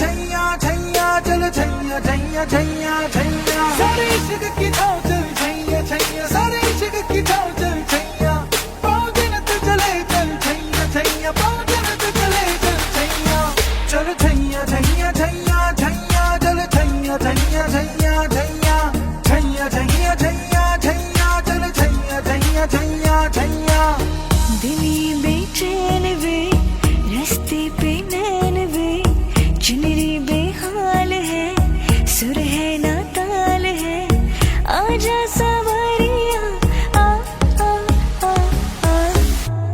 छैया छैया चल छैया छैया छैया छैया सारे इश्क की छाव चल छैया छैया सारे इश्क की छाव चल छैया पाँव दिन तो चले चल छैया छैया पाँव दिन तो चले चल छैया चल छैया छैया छैया छैया चल छैया छैया छैया छैया छैया छैया छैया छैया चल छैया छैया छैया छैया दिली बेचैन वे रास्ते पे नैन वे चुनरी बेहाल है सुर है ना ताल है आजा सवारिया आ आ आ आ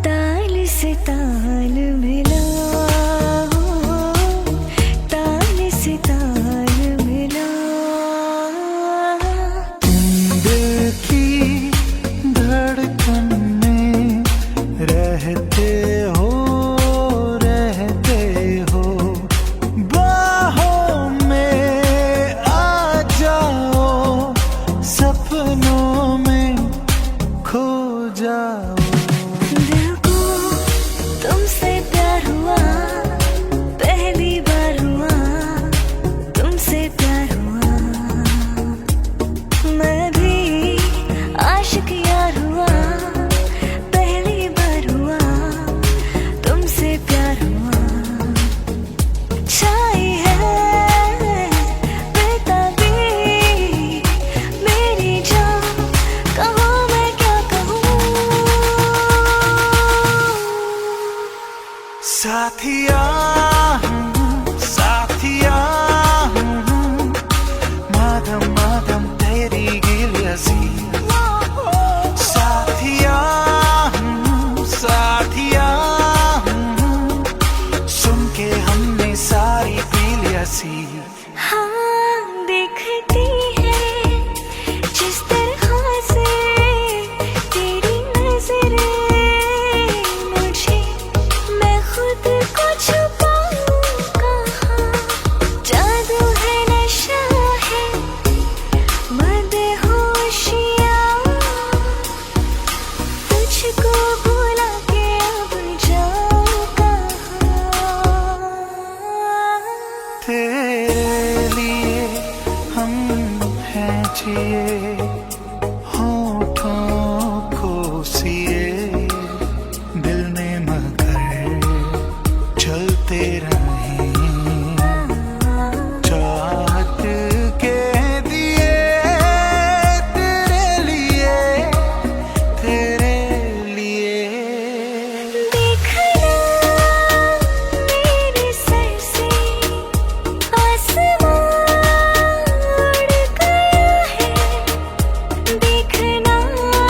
ताल से ताल मिला ताल से ताल मिला दिल की धड़कन में रहते हो बाहों में आ जाओ सपनों में खो जाओ दिल को तुमसे प्यार हुआ पहली बार हुआ तुमसे प्यार हुआ मैं भी आशिक यार हुआ पहली बार हुआ तुमसे प्यार हुआ छाई है बेताबी मेरी जान कहो मैं क्या कहूँ साथिया साथिया माधम माधम तेरी गिलियासी साथिया साथिया सुन के हमने सारी पी लिया सी हाँ देखती है जिस तरह से तेरी नजरें मुझे मैं खुद को छुपाऊं कहाँ जादू है नशा है मदहोशियाँ तुझको भुला के अब जाऊं कहाँ तेरे लिए हम हैं जिए होठों को सिए दिल ने मगर चलते रहे चाहत के दिए तेरे लिए देखना मेरे सर से आसमां उड़ गया है देखना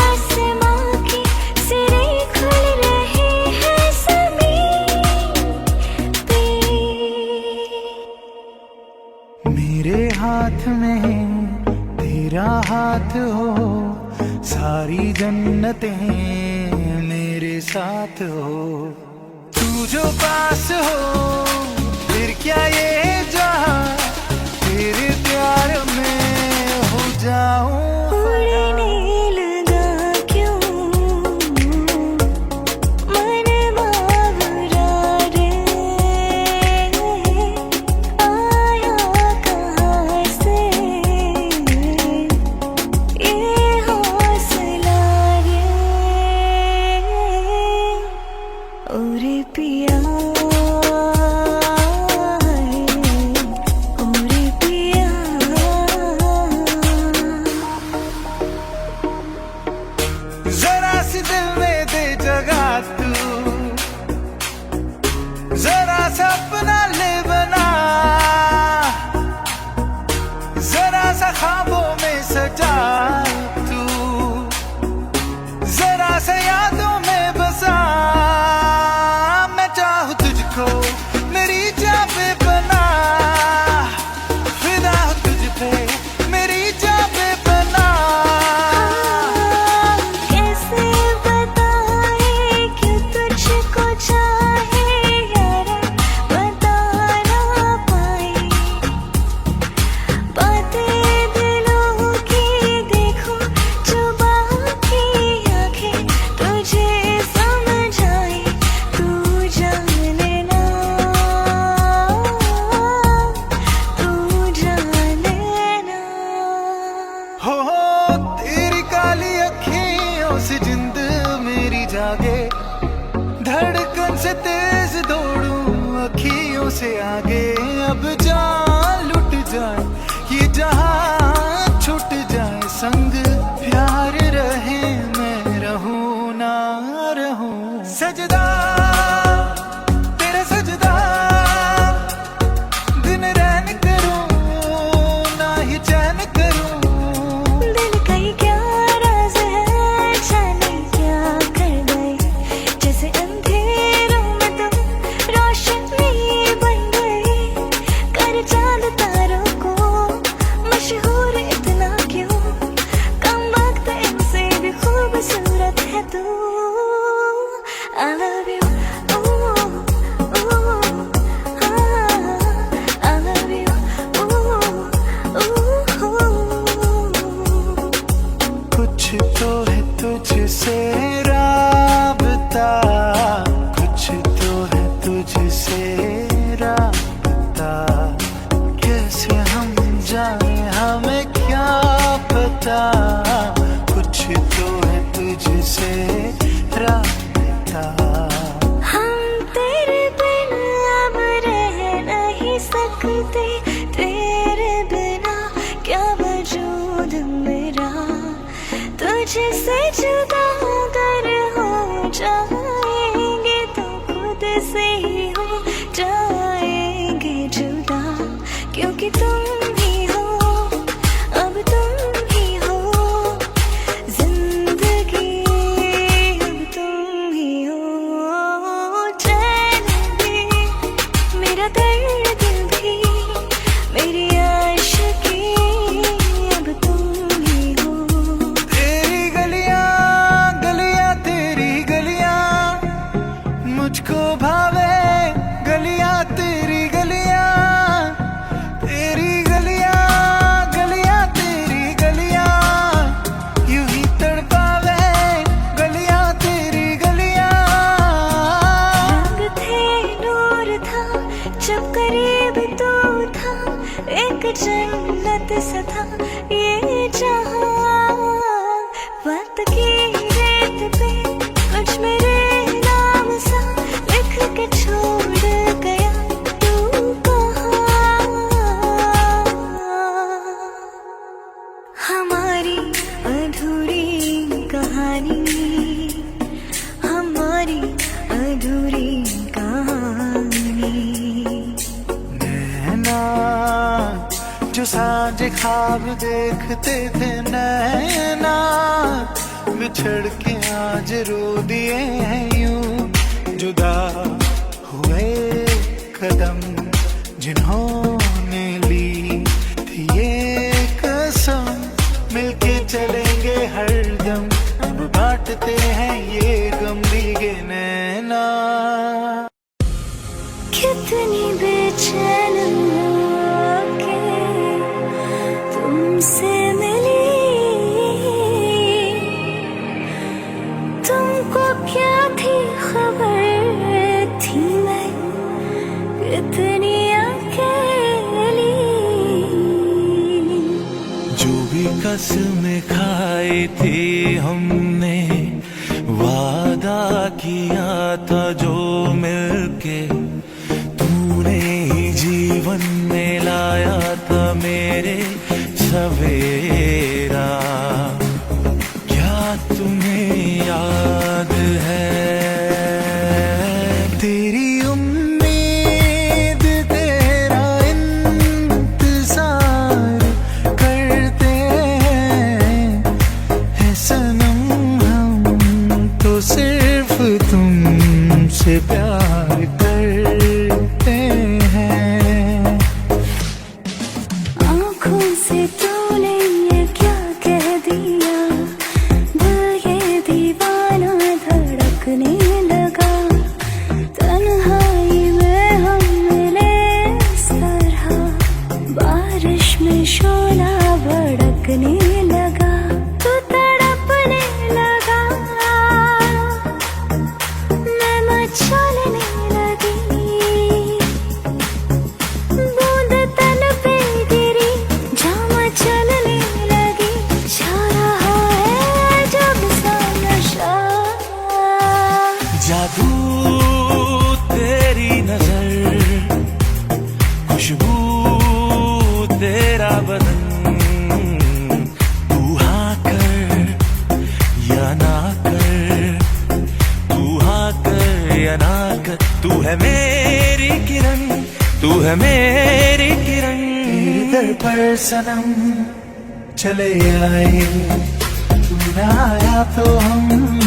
आसमां के सिरे खुल रहे हैं ज़मीन पे मेरे हाथ में तेरा हाथ हो सारी जन्नतें मेरे साथ हो तू जो पास हो फिर क्या ये जहां तेरे प्यार में हो जाऊं उड़ने लगा क्यों मन बावरा रे आया कहाँ से ये हौसला रे ओरे पिया पलकों से आगे अब जान लुट जाए, ये जहां छूट जाए, संग प्यार रहे, मैं रहूं ना रहूं। सजदा तेरा सजदा, दिन रैन करूं ना ही चैन करूं। दिल कई क्या राज है, जाने क्या कर गए, जैसे अंधेरों में तुम रोशनी बन गए। कर चांद तारों को मशहूर इतना क्यों, कम वक्त इनसे भी खूबसूरत है तू। I love you, ooh, ooh, I love you, ooh, ooh। कुछ तो है तुझसे राबता, कुछ तो है तुझसे राबता, कैसे हम जाने हमें क्या पता। कुछ तो है तुझसे राबता। हम तेरे बिन अब रह नहीं सकते, तेरे बिना क्या वजूद मेरा। तुझसे जुदा अगर हो जाएंगे तो खुद से ही हो जाएंगे जुदा, क्योंकि तुम ही हो, अब तुम ही हो जिंदगी, अब तुम ही हो चैन भी, मेरा दर्द भी, मेरी आशिकी, अब तुम ही हो। तेरी गलियां गलियां तेरी गलियां मुझको भावे, गलियां तेरी गलियां, तेरी गलियां गलियां तेरी गलियां यूं ही तड़पावे, गलियां तेरी गलियां। रंग थे नूर था जब करीब तू था, एक जन्नत सा था ये जहां। वक्त की रेत पे कुछ मेरे नाम सा लिख के छोड़ गया तू कहाँ। हमारी अधूरी कहानी, हमारी अधूरी कहानी। नैना जो सांझे ख्वाब देखते थे, नैना बिछड़ के आज रो दिए हैं यूं। जुदा हुए कदम जिन्होंने ली थी ये कसम, मिलके चलेंगे हरदम, अब बांटते हैं ये गम। भीगे नैना कितनी बेचैन होके तुमसे मिली, तुमको क्या थी खबर, थी मैं कितनी अकेली। जो भी कसमें खाई थी हमने, वादा किया था जो मिलके, तूने ही जीवन में लाया था मेरे सवेरा। क्या तुम्हें याद है तेरी उम्मीद, तेरा इंतजार करते हैं सनम, हम तो सिर्फ तुमसे प्यार कर तू है मेरी किरण। तेरे दर पर सनम चले आए, तू ना आया तो हम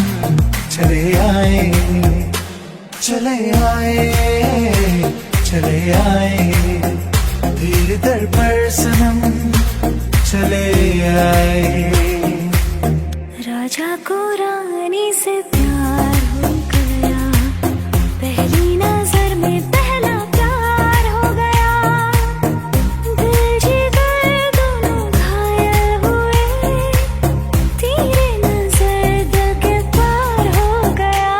चले आए, चले आए, चले आए। तेरे दर पर सनम चले आए। राजा को रानी से प्यार हो गया, पहली नजर में पहला प्यार हो गया। दिल जिगर दोनों घायल हुए, तेरे नजर दिल के पार हो गया।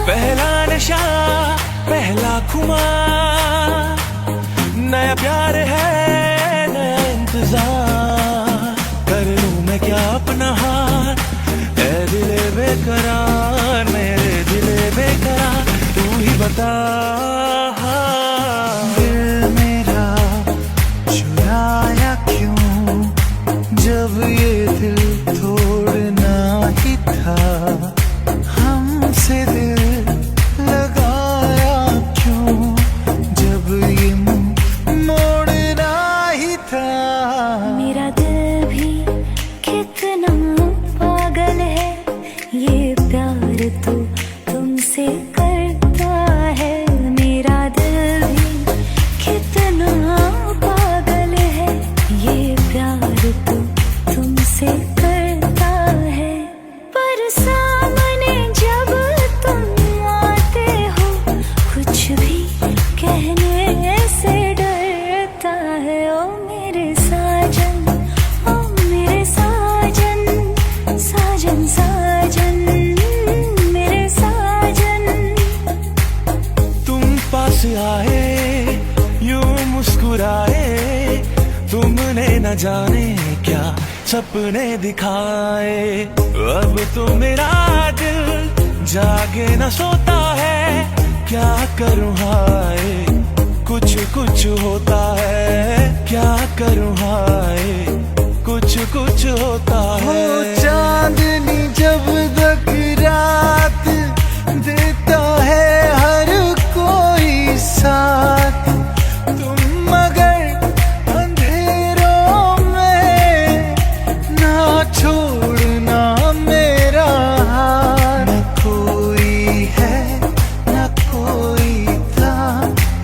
पहला नशा पहला खुमार, नया प्यार है नया इंतजार। कर लूं मैं क्या अपना हार, ऐ दिले बेकरार, मेरे दिले बेकरार, तू ही बता। दिल मेरा चुराया क्यों, जब ये दिल तोड़ना ही था। हमसे दिल लगाया क्यों, जब ये मुंह मोड़ना ही था। मेरा दिल भी कितना पागल है, ये प्यार तो तुमसे करता है। मेरा दिल भी कितना पागल है, ये प्यार तो तुमसे करता है। पर सामने जब तुम आते हो, कुछ भी कहने से डरता है। ओ मेरे साजन, ओ मेरे साजन, साजन साजन, मेरे साजन। तुम पास आए यूं मुस्कुराए, तुमने न जाने क्या सपने दिखाए। अब तो मेरा दिल जागे न सोता है, क्या करूं हाय, कुछ कुछ होता है। क्या करूं हाय, कुछ कुछ होता है। चांदनी जब तक रात देता है हर कोई साथ, तुम मगर अंधेरों में ना छोड़ना मेरा हाथ। न कोई है न कोई था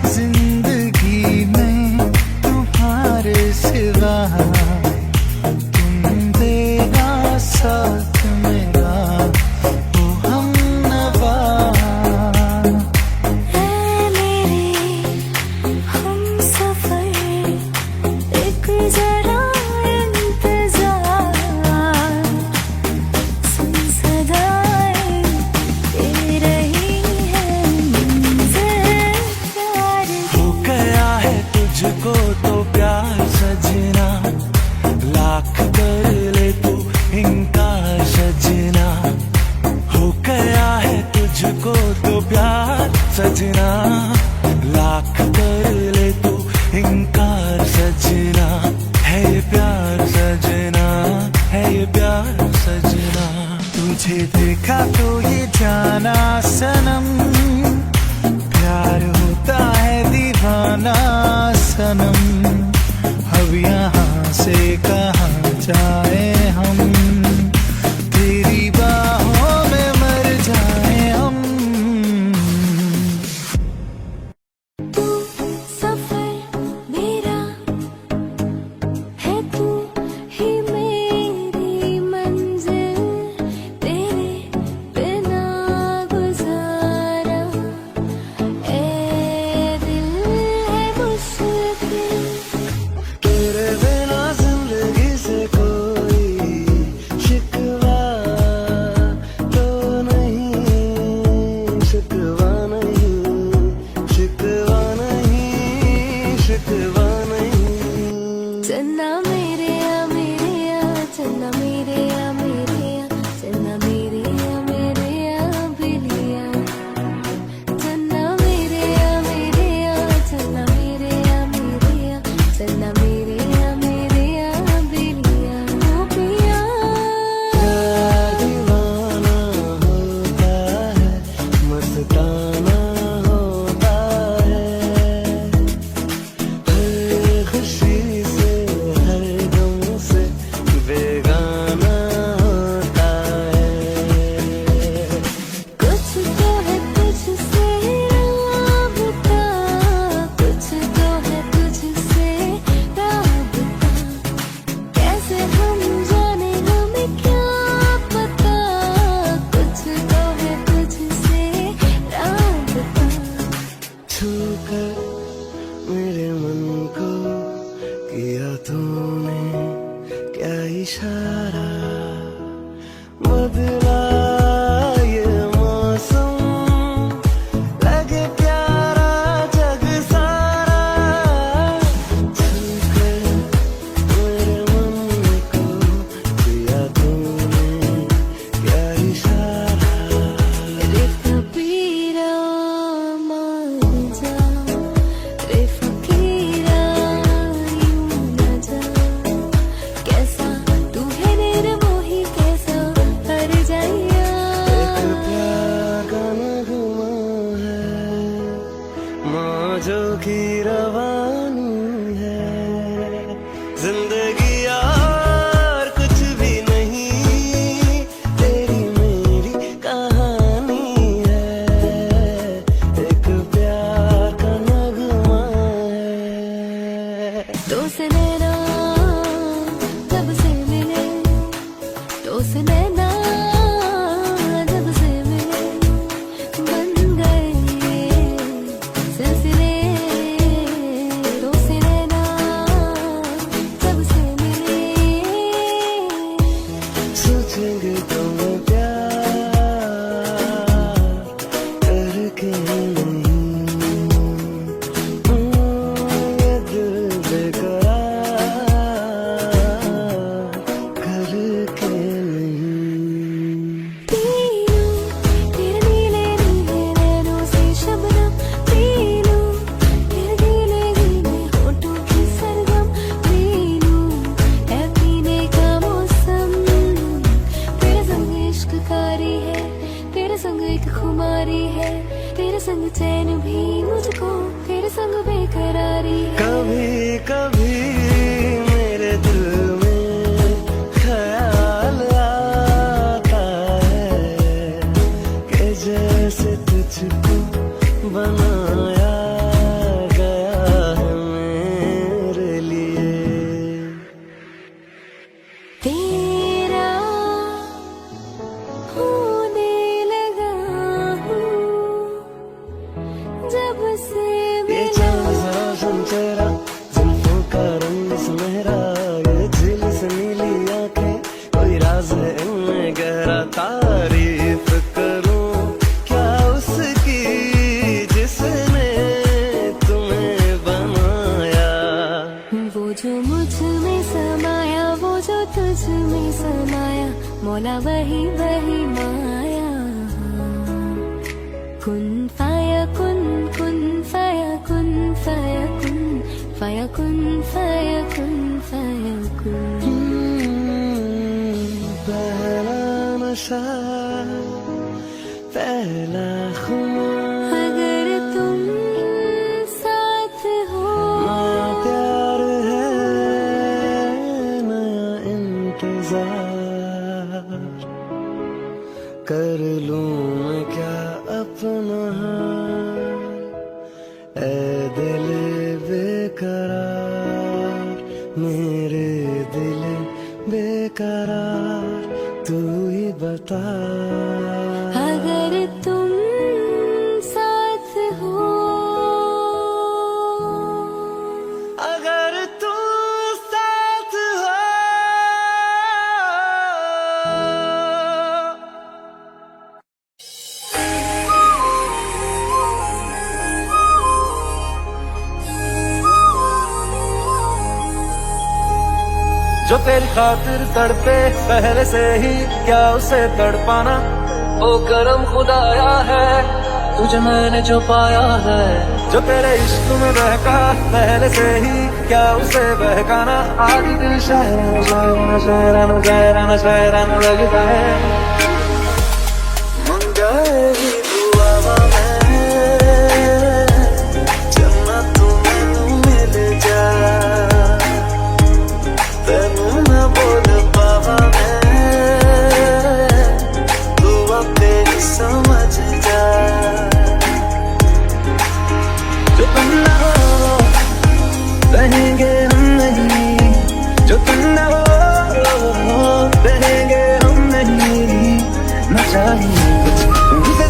जिंदगी में तुम्हारे सिवा, तुम देना साथ मेरा वो हमनवा। ऐ मेरे हमसफर, एक जरा इंतजार, सुन सदाएं दे रही है मंज़िल प्यार की। हो गया है तुझको तो प्यार सजना, लाख कर ले तू इनकार सजना। हो गया है तुझको तो प्यार सजना, लाख कर ले तू इनकार सजना। है ये प्यार सजना, है ये प्यार सजना। तुझे देखा तो ये जाना सनम, प्यार होता है दीवाना सनम। अब यहाँ से कहाँ जाए हम, तेरी बाहों में मर जाए हम। तू सफर मेरा है, तू ही मेरी मंजिल, तेरे बिना गुजारा। ए दिल है मेरे मन को किया तूने क्या इशारा, बदला ये मौसम लगे प्यारा जग सारा, छूकर मेरे मन को किया तूने क्या इशारा। रे कबीरा मान जा, रे फकीरा यूं न जा, कैसा तू है निर्मोही कैसा हर जाइया। एक प्यार का नगमा है मौजों की रवानी है, जिंदगी यार कुछ भी नहीं तेरी मेरी कहानी है, एक प्यार का नगमा है। तो से नैना जब से मिले, तो से नैना जब से मिले, बन गए सिलसिले। तो से नैना जब से मिले, सोचेंगे तुम प्यार करके नहीं, ये दिल बेकरार करके नहीं। पीलू तेरे नीले नीले नैनों से शबनम, पीलू तेरे गीले गीले होठों की सरगम, पीलू है पीने का मौसम। तेरे संग इश्क कारी है, तेरे संग एक खुमारी है, तेरे संग चैन भी मुझको, तेरे संग बेकरारी है। कभी कभी मेरे दिल में ख्याल आता है कि जैसे तुझको बनाया गया है मेरे लिए। तेरा होने लगा हूँ जब से ये मिला। चाँद सा रोशन चेहरा, जुल्फों का रंग सुनहरा, ये झील से नीली आंखें, कोई राज है इनमें गहरा। तारीफ करूं क्या उसकी जिसने तुम्हें बनाया, वो जो मुझ में समाया, वो जो तुझ में समाया, मौला वही वही माया। कुन फाया कुन, कुन फाया कुन, फाया कुन, फाया कुन, फाया कुन, फाया कुन। पहला नशा पहला खुमार, अगर तुम साथ हो, नया प्यार है नया इंतजार, कर लूं मैं क्या अपना हाल, ऐ दिल बेकरार, मेरे दिल बेकरार, तू ही बता। अगर तुम साथ हो, अगर तू साथ हो, जो तेरी खातिर तड़पे पहले से ही क्या उसे तड़पाना, ओ करम खुदाया है तुझे मैंने जो पाया है, जो तेरे इश्क में बहका पहले से ही क्या उसे बहकाना। आज दिल शायराना शायराना शायराना शायराना शायराना लगता है, मंगाएगी दुआ में जन्नत में मिल जा, तेनू मैं बोल पावा मैं, दुआ तेरी समझ जा। जो तुम ना हो रहेंगे हम नहीं, जो तुम ना हो रहेंगे हम नहीं, न चाहिए कुछ तुमसे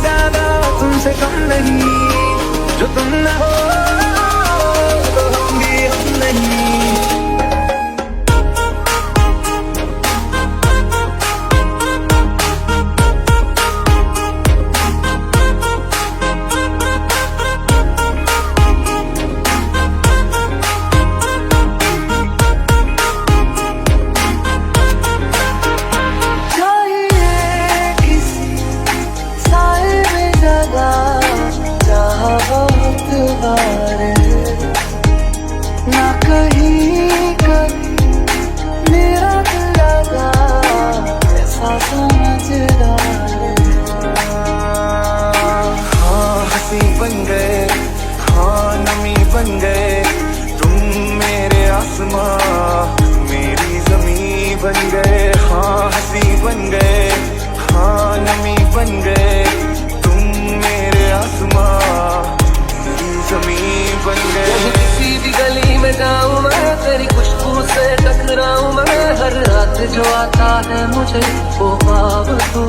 गली में जाऊं मैं, तेरी खुशबू से टकराऊं मैं, हर रात जो आता है मुझे वो ख्वाब तू।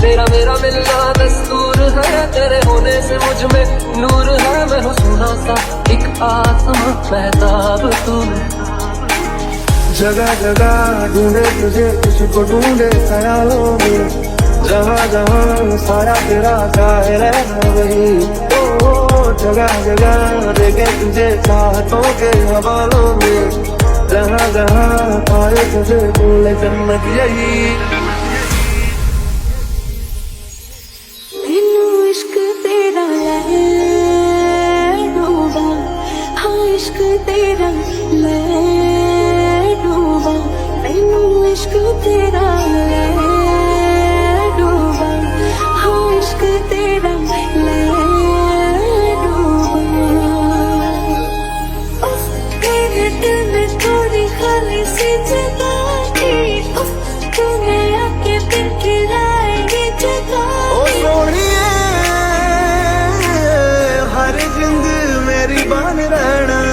तेरा मेरा मिलना दस्तूर है, तेरे होने से मुझ में नूर है, मैं हूँ सुना सा एक आसमां महताब तू। जगह जगह ढूंढे तुझे, तुझको ढूंढे ख्यालों में, जहाँ जहाँ साया तेरा चाहे रहना वही। ओ जगह जगह देखे तुझे चाहतों के हवालों में, जहाँ जहाँ पाए तुझे बोले जन्नत यही। इश्क तेरा है डूबा, हाँ इश्क तेरा ले डूबा, मैनू इश्क तेरा ले डूबा, हाँ इश्क तेरा ले डूबा। उफ तेरे दिल में थोड़ी खाली सी जगह थी, उफ तूने आके फिर खिलाएगी जगह। हर जिंद मेरी बान रहना,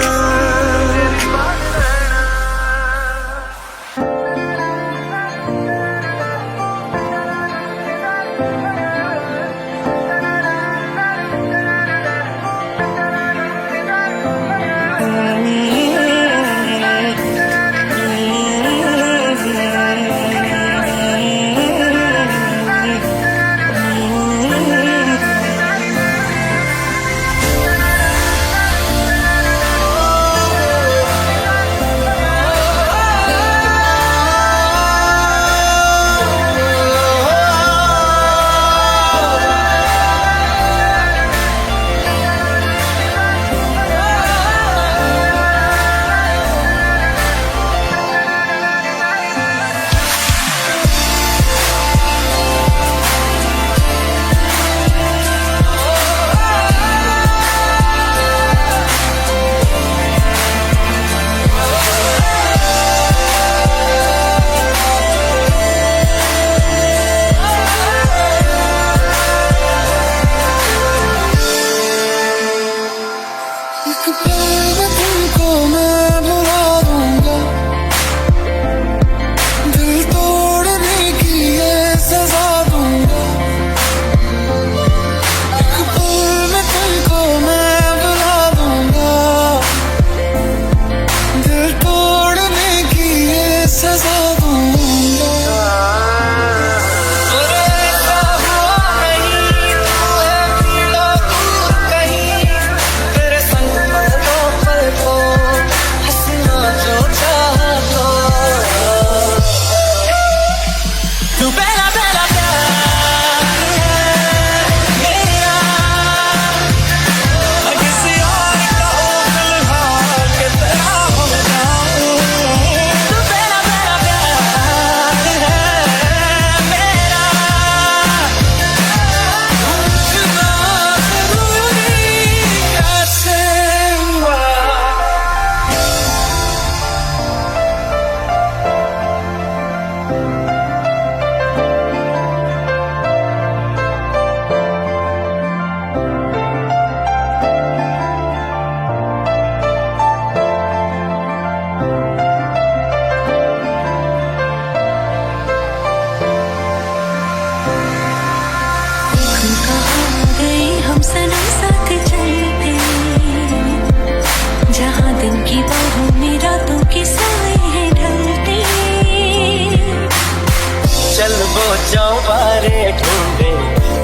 चौबारे ढूंढे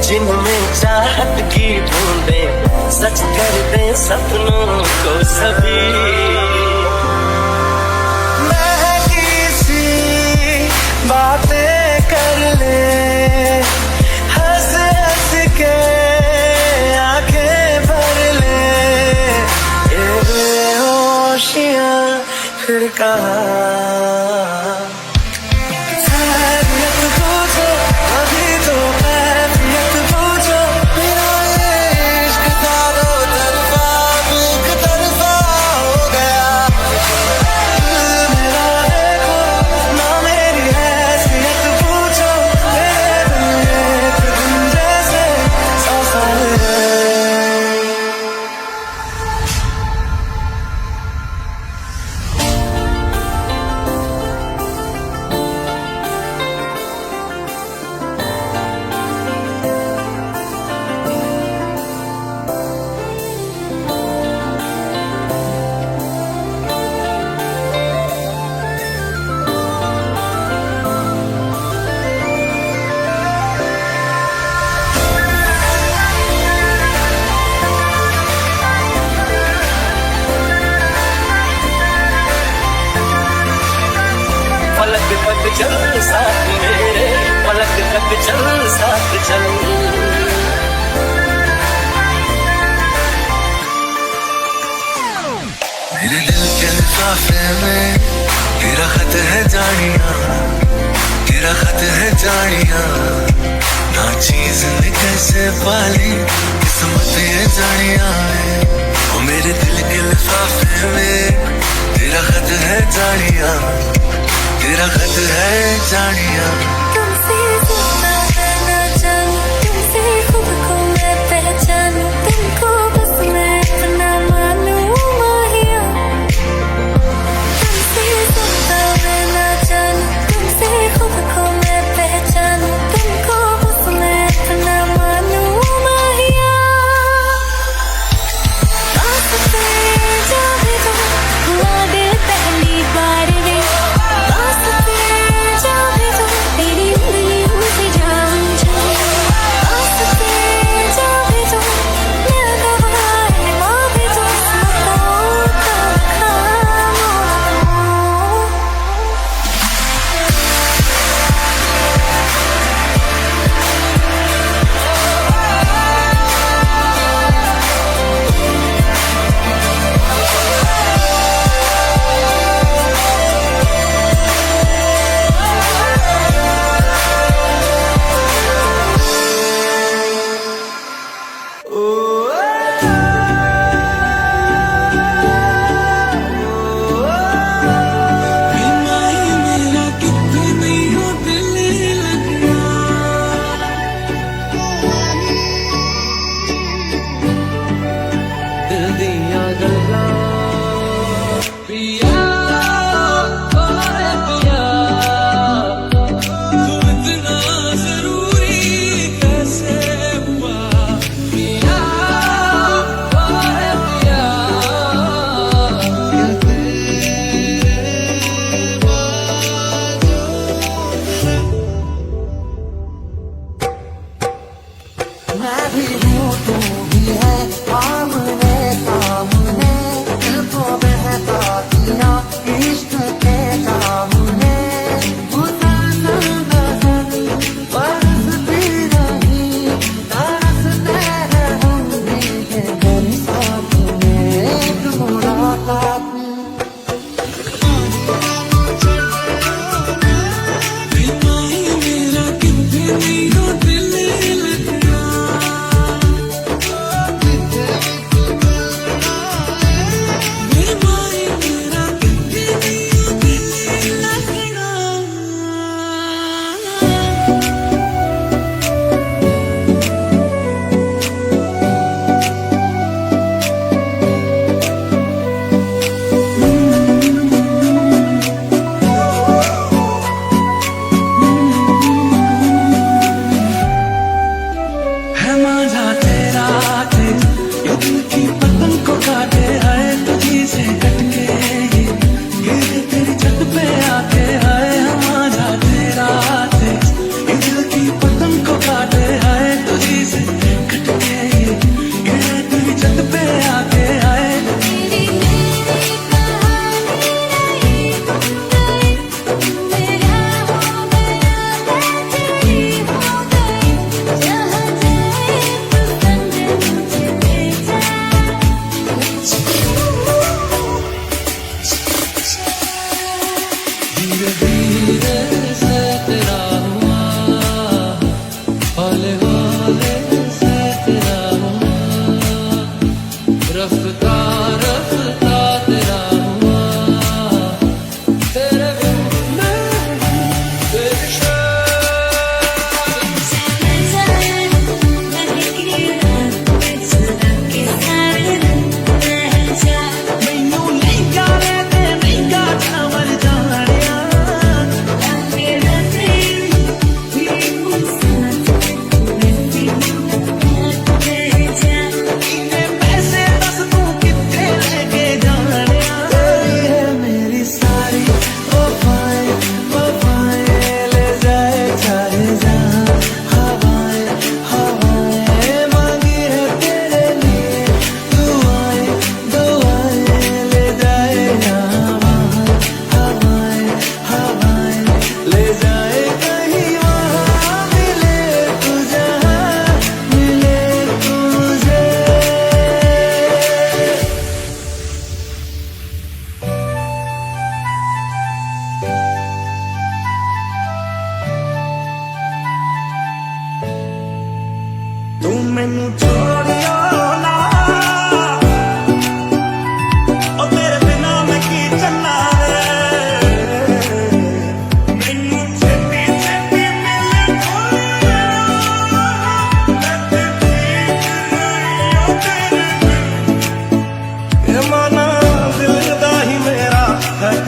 जिनमें चाहत की ढूंढे, सच कर दे सपनों को सभी। महकी सी बातें कर ले, हंस हंस के आंखें भर ले, ये बेहोशियां फिर कहाँ। मेरे दिल के लिफाफे में तेरा खत है जानिया, तेरा खत है जानिया। ना चीज ने कैसे पाली किस्मत ये जानिया है। ओ मेरे दिल के लिफाफे में तेरा खत है जानिया, तेरा खत है जानिया। तुमसे जुदा मैं ना जानूं, तुमसे खुद को मैं पहचानूं, तुमको बस मैं अपना मानूं माहिया। तुमसे जुदा मैं ना जानूं, तुमसे खुद को मैं पहचानूं, तुमको बस मैं अपना मानूं माहिया। पास पे जा भी तो हुआ दिल पहली बार रे, पास पे जा भी तो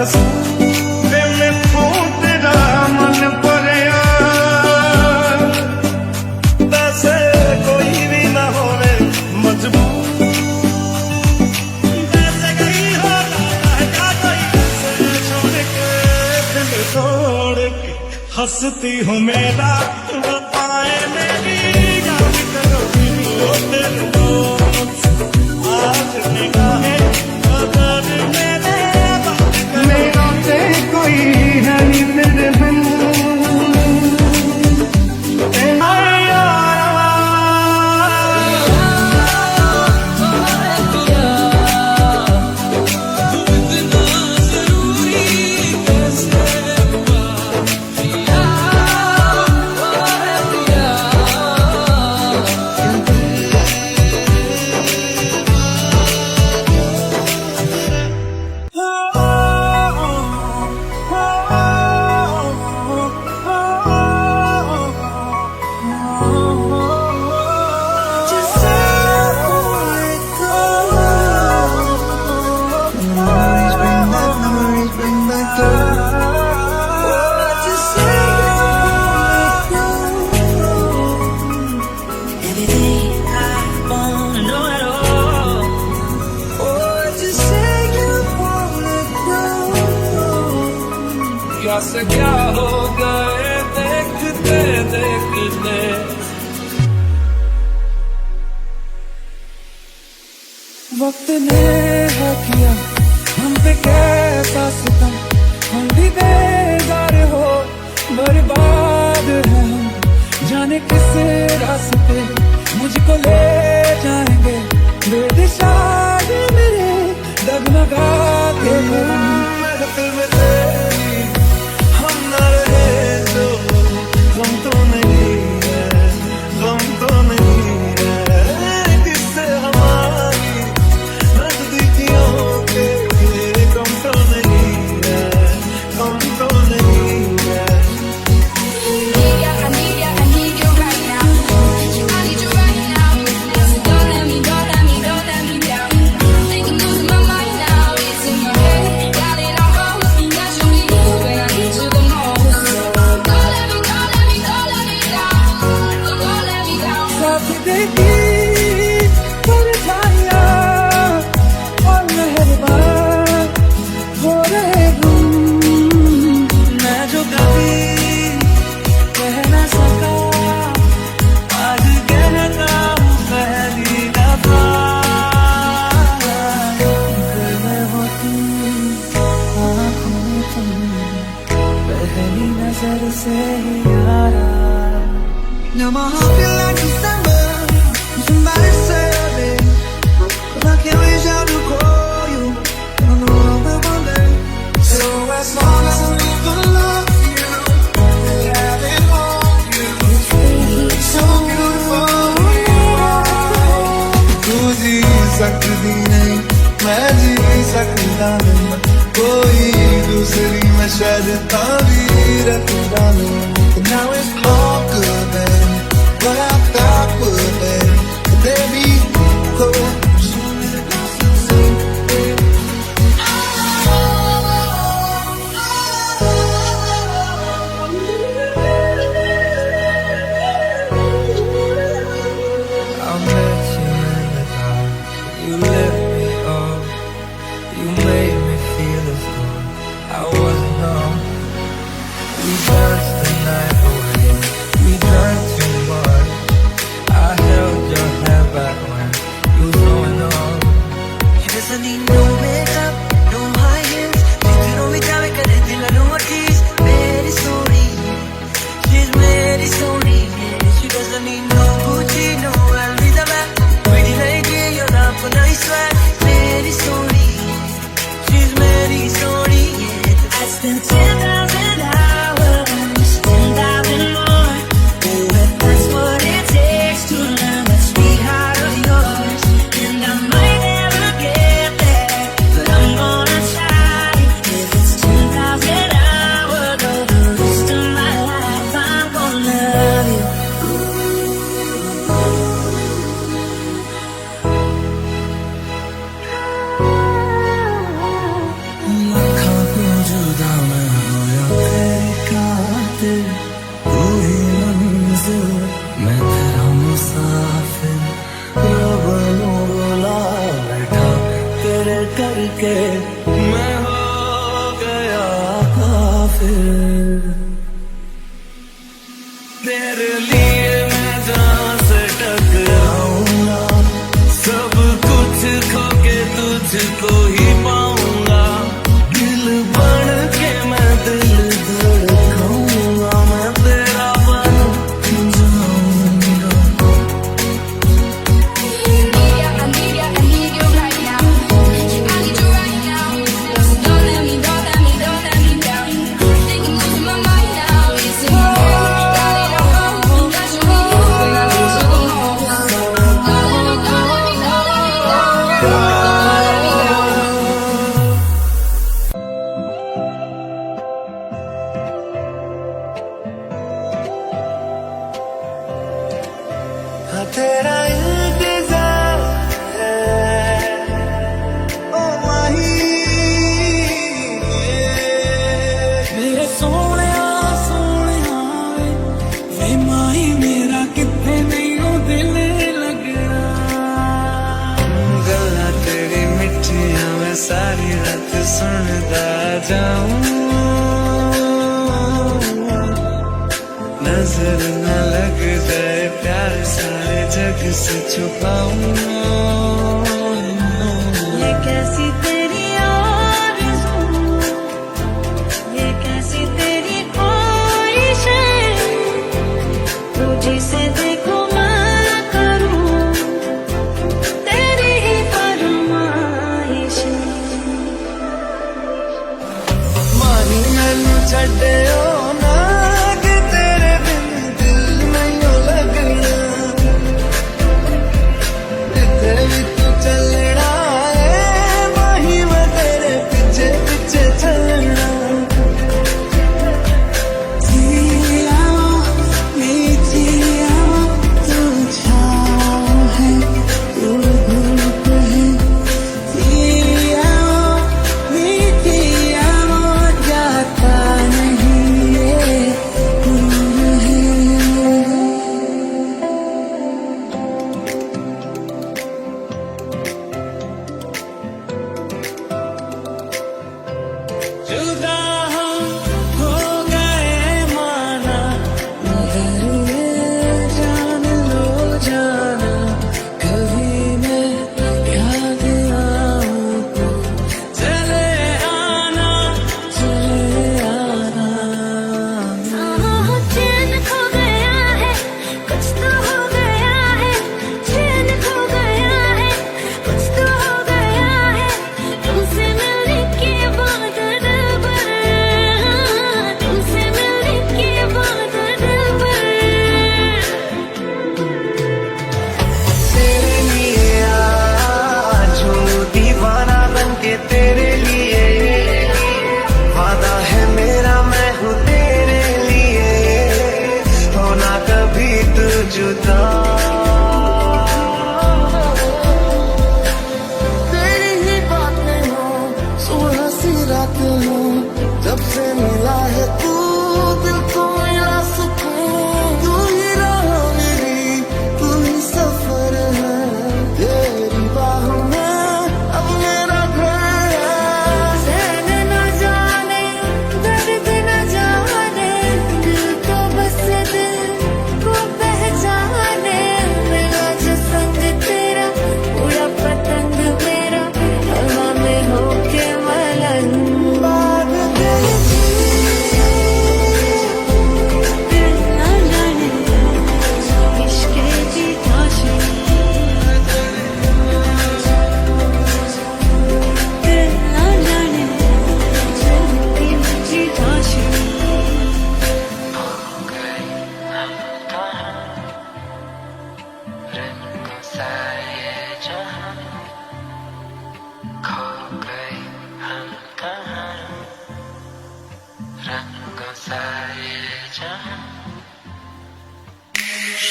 कसूर वे मैथों तेरा मन भरिया वैसे कोई भी ना होवे मजबूर वैसे गई हो क्या कोई छोड़ के दिल तोड़ के हंसती हूँ मेरा पाए मेरी याद करोगी वो तेरे दोस्त आज निगाहें अगर मेरा से कोई है नहीं तेरे बिन से क्या हो गए देखते देखते वक्त ने है किया हम पे कैसा सितम हम भी बेजार हो बर्बाद है हम जाने किस रास्ते मुझको ले जाएंगे बेदिशा मेरे डगमगा के मेरे दिल में तेरी हम न रहे तो गम तो नहीं है गम तो नहीं है किससे हमारी नजदीकियों के गम तो नहीं है गम तो नहीं है I need you right now. I need you right now. So don't let me down. Think I'm losing my mind now. It's in my head, got it on hold. That you need you when I need you the most. Don't let me down. Don't let me down. साथ देगी परछाइयाँ और मेहरबान हो रहे हम मैं जो कभी कह ना सका आज कहता हूँ पहली दफा दिल में हो तुम आँखों में तुम पहली नजर से ही यारा Now my heart feel like December. Somebody said it, but I can't reach out to call you. I know I'll be one day. So as long as I live to love you and have it on you, it's so beautiful. तू जी सकती नहीं, मैं जी सकता नहीं, कोई दूसरी मैं शायद ताबीर डालूं. But now it's all good, man. What I thought would be, baby, close. I met you in the dark. You lift me up. You made me feel as though I wasn't wrong. We danced the night away. We drank too much. I held your hand back when you was going on. She doesn't need no makeup, no high heels. She know me jam kar dil no tease. Meri story, she's Meri story. She doesn't need no Gucci, no Louis Vuitton. Pretty lady, you're not for nice swag. Meri story, के मैं हो गया काफिर। तेरे लिए मैं जान से टकराऊंगा, सब कुछ खो के तुझको ही पाऊंगा। दिल बन के मैं दिल धड़काऊंगा, मैं तेरा बन जाऊंगा। I need you right now. I need you right now. Don't let me down. Think I'm losing my mind now. It's in your head. Got it all. Got you here. When I lose you alone. Don't let me down. हाँ तेरा इंतजार है ओ माही, मेरे सोहणिया सोहणिया वे माही मेरा कितने नहीं हो दिल लगना। गल्ला तेरी मिठिया मैं सारी रात सुनता जाऊं, नजर न लग जाए प्यार सारे जग से छुपाऊं। ये कैसी तेरी आरज़ू, ये कैसी तेरी ख्वाहिश है, तू जिसे देखो मैं करूं तेरी ही फरमाइश है। माही मैनू छड्डियो ना कि तेरे बिन दिल नहीं लगना। जिथे भी तू चलना है माही मैं तेरे पीछे पीछे चलना। जिया मीठिया तू छाँव है, तू धूप है। जिया मीठिया जाता नहीं ये दूर है। जुदा हम हो गए माना, मगर ये जान लो जाना, कभी मैं याद आऊं तो चले आना, चले आना। चैन खो गया है, कुछ तो हो गया है, चैन खो गया है, कुछ तो हो गया है, तुमसे मिलने के बाद दिलबर, तुमसे मिलने के बाद दिलबर। तेरे लिए आज हूँ दीवाना बनके तेरे लिए, वादा है मेरा मैं हूँ तेरे लिए, होना कभी तू जुदा। तेरी ही बातें हो सुबह सी रातें हो, जब से मिला है तू दिल को मिला सुकून। तू ही राह मेरी, तू ही सफर है, तेरी बाहों में अब मेरा घर है। चैन न जाने, दर्द न जाने, दिल को बस दिल को पहचाने। मेरा जो संग तेरा, उड़ा पतंग मेरा, हवा में होके मलन। बाग दिल की दिल न जाने, इश्क की ताशी, दिल न जाने, चलती मुझी Tashi.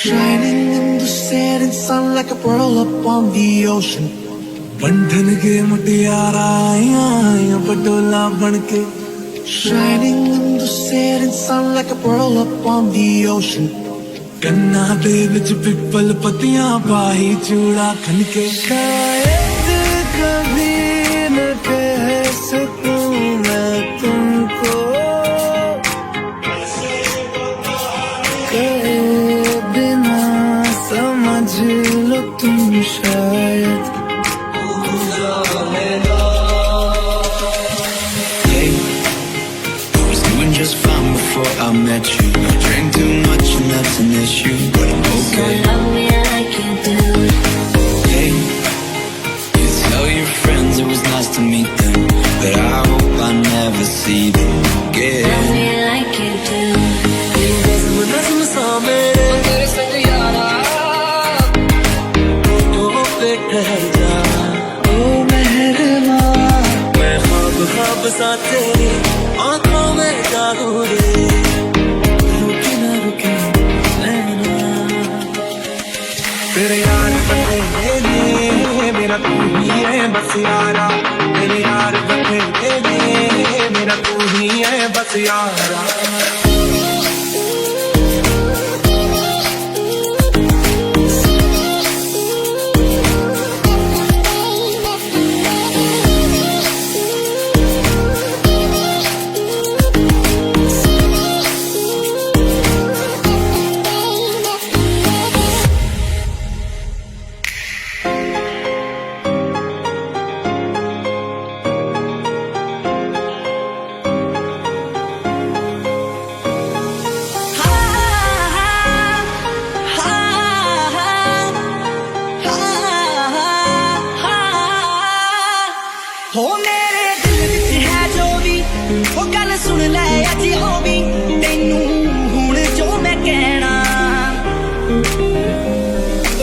Shining in the setting sun like a pearl up on the ocean. बंधन के मुटियारा आया पटोला बनके. Shining in the setting sun like a pearl up on the ocean. कन्ना दे विच पिपल पतियां पाही चूड़ा खनके. शायद कभी न to meet them, but I hope I never see them again. me like you do. नज़्म सा मेरे संग यारा तो पे ठहर जा ओ मेहरबा मैं ख्वाब ख्वाब सा तेरी आँखों में जागूं रे रुके ना रुके नैना तेरे यार बतेरे मेरा तू ही है बस यारा, तेरे यार बतेरे मेरा तू ही है बस यारा। हो मेरे दिल विच है जो भी वो गल सुन ले अज हो भी तेनू हुण जो मैं कहना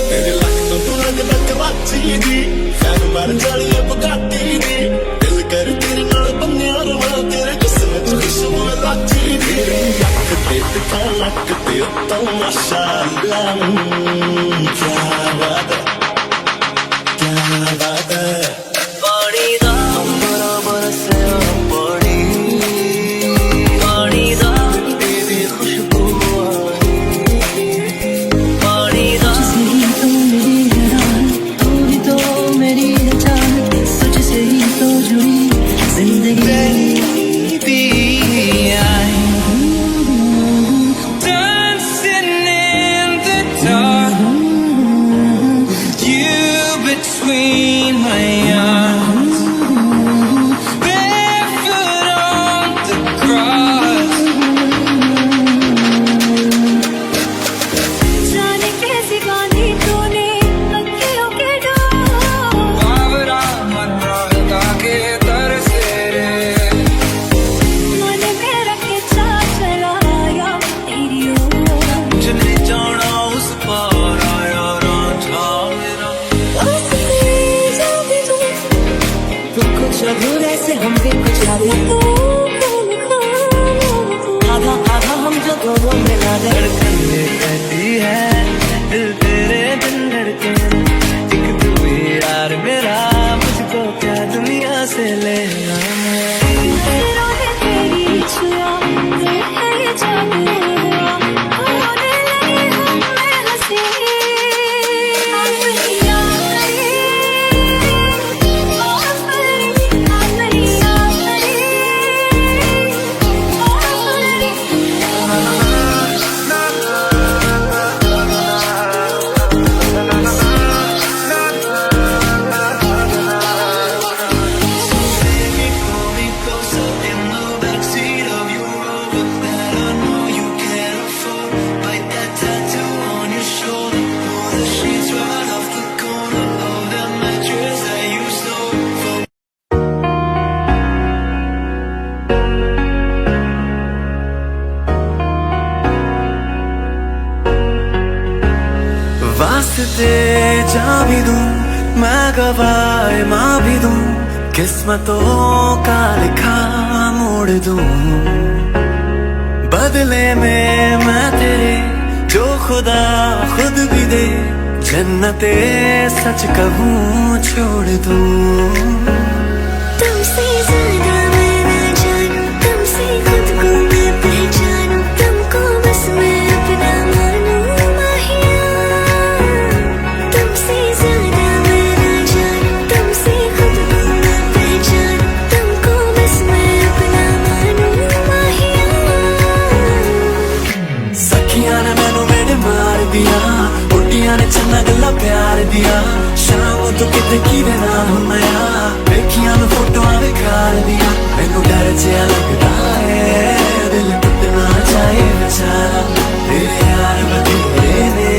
तेरे लक तो तुरंत बकवाची दी फैन मर जानी है बुगाटी दी, दिल कर तेरे नाल बन्निया रवा तेरे जिस्म च खुशबू लाची दी। लक ते दिखा लक ते तो माशाअल्लाह क्या बात है क्या बात है। पानी दा अंबरा बरसे पानी पानी दा तेरी खुशबू पानी दा तुझसे ही तो मेरी हैरान तू भी तो मेरी जान तुझसे ही तो जुड़ी जिंदगी Dancing in the dark, you between my arms, barefoot on the grass. जाने कैसी बांधी तूने अखियों के डोर, बावरा मन रहता के तरसे रे, मन मेरा खिंचा चलाया तेरी ओर। चले जाना उस पार आया रांझा मेरा। तुम कुछ अधूरे से हम भी कुछ आधे आधा आधा हम जो दोनों मिला दे धड़कने कहती है दिल तेरे बिन धड़के एक तू ही यार मेरा मुझको क्या दुनिया से लेना नजरों ने तेरी छुआ दिल है ये जादू हुआ, होने लगी हूँ मैं हंसी अपनी यारी अपनी यारी वास्ते जा भी दूं मैं गवाए माँ भी दूं किस्मतों का लिखा मोड़ दूं बदले में मैं तेरे जो खुदा खुद भी दे जन्नते सच कहूँ छोड़ दूं तुमसे ज्यादा मैं ना जानूं, तुमसे खुद को मैं पहचानूं, तुमको बस मैं अपना मानूं माहिया। तुमसे ज्यादा मैं ना जानूं, तुमसे खुद को मैं पहचानूं, तुमको बस मैं अपना मानूं माहिया। सखियां ने मैनू मेरे मार दिया बुढ़िया ने चन्ना गल्ला प्यार दिया शाम तू किते किदे नाल हुन्ना देखिया मैं फोटोआं विखार दिया मैनू डर जिहा लगदा है दिल टुटना चाहे बेचारा तेरे यार बतेरे ने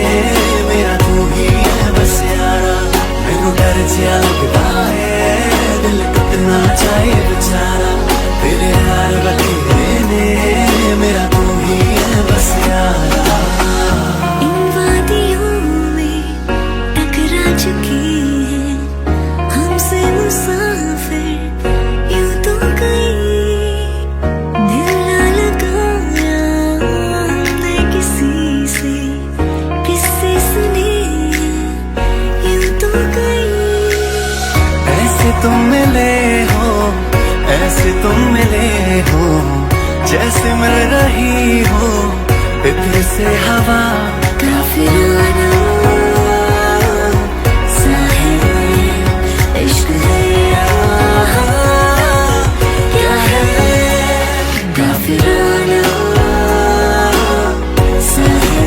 मेरा तू ही है बस यारा मैनू डर जिहा लगदा है दिल टुटना होना चाहिए बेचारा, तेरे यार बखेरे ने मेरा तू ही है बस यारा। इन वादियों में टकरा चुकी है हमसे मुसाफिर यूं तो कहीं, दिल ना लगाया हमने किसी से, किससे सुने यूं तो कहीं। ऐसे तुम मिले हो, ऐसे तुम मिले हो, जैसे मिल रही हो इत्र से हवा। काफिराना सा है इश्क है यहाँ, क्या है काफिराना सा है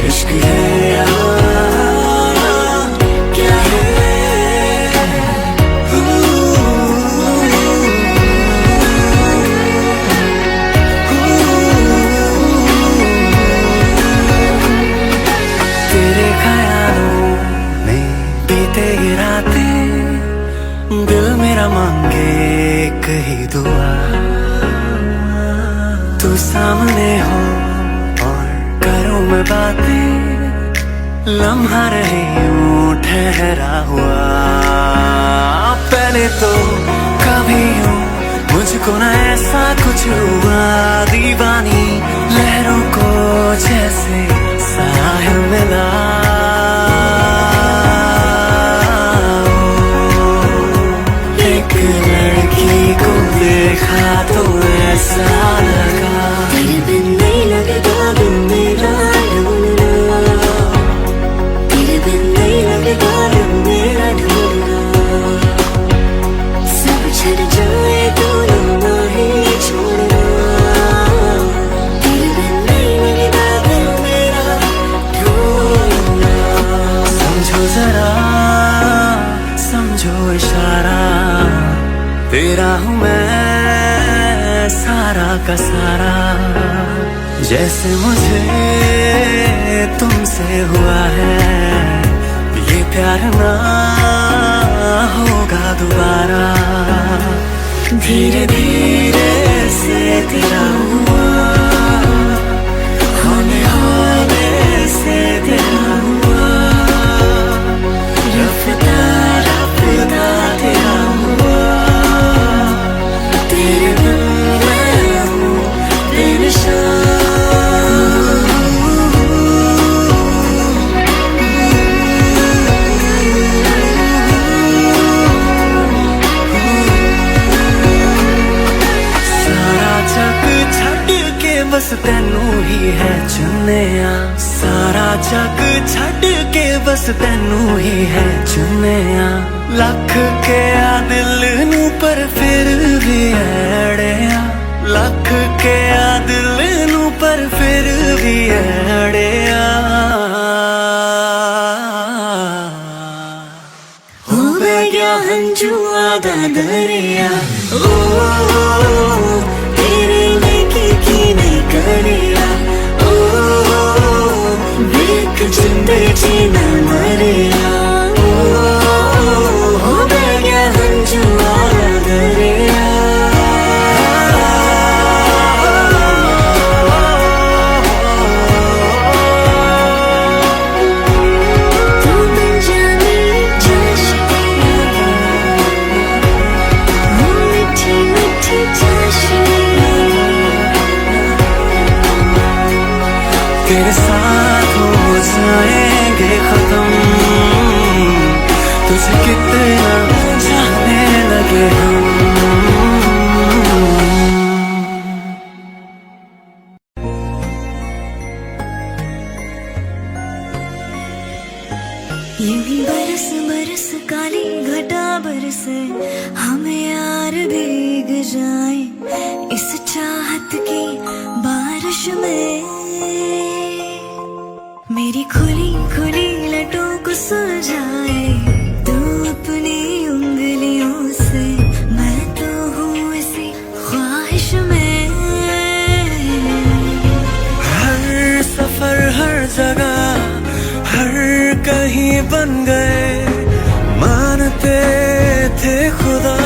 इश्क है यहाँ, क्या है। तेरे ख्यालों में बीते ये रातें, दिल मेरा मांगे एक ही दुआ, तू सामने हो और करूं मैं बातें, लम्हा रहे यूं ठहरा हुआ। पहले तो कभी यूं मुझको न ऐसा कुछ हुआ, दीवानी लहरों को जैसे साहिल मिला। एक लड़की को देखा तो ऐसा लगा, तेरे बिन नहीं लगता दिल मेरा ढूंढना, तेरे बिन नहीं लगता दिल मेरा ढूंढना। सब छड़ जाए तो ना ही छोड़ना, तेरे बिन नहीं लगता दिल मेरा ढूंढना। समझो जरा समझो इशारा, तेरा हूँ मैं सारा का सारा, जैसे मुझे तुमसे हुआ है ये प्यार ना होगा दोबारा। धीरे धीरे से तेरा हुआ, होने होने से तेरा हुआ, रफ्ता रफ्ता तेरा हुआ, तेरे बिन मैं हूँ बेनिशान। सारा जग छड़ के बस तैनू ही है चुने आ, सारा जग छड़ के बस तैनू ही है चुने आ। लख के आ दिल नू पर फिर भी अड़िया, लख के आ दिल नू पर फिर भी अड़िया। हो गया हंजुआ दा दरिया, ओ तेरे लेके की नहीं करिया, ओ देख जिंदे जीना मरिया, हो गया हंजुआ दा दरिया। तू बन जानी चाशनी, वो मीठी मीठी चाशनी, तेरे साथ हो जाएंगे खत्म, तुझे कितना चाहने लगे हम। यूं ही बरस बरस काली घटा बरसे, हमें यार भीग जाए इस चाहत की बारिश में। मेरी खुली खुली लटों को सुलझाए तू अपनी उंगलियों से, मैं तो हूँ इसी ख्वाहिश में। हर सफर हर जगह हर कहीं बन गए, मानते थे खुदा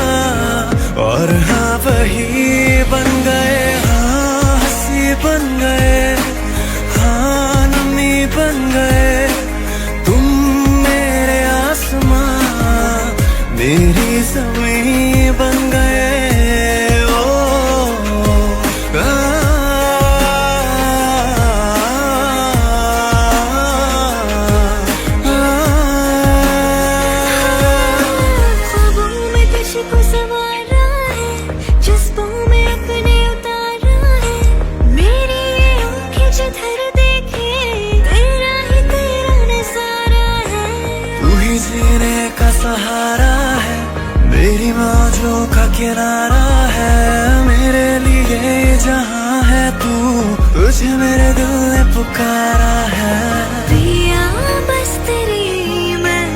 सहारा है, मेरी मौजों का किनारा है, मेरे लिए ये जहां है तू, तुझे मेरे दिल ने पुकारा है। पिया बस तेरी मैं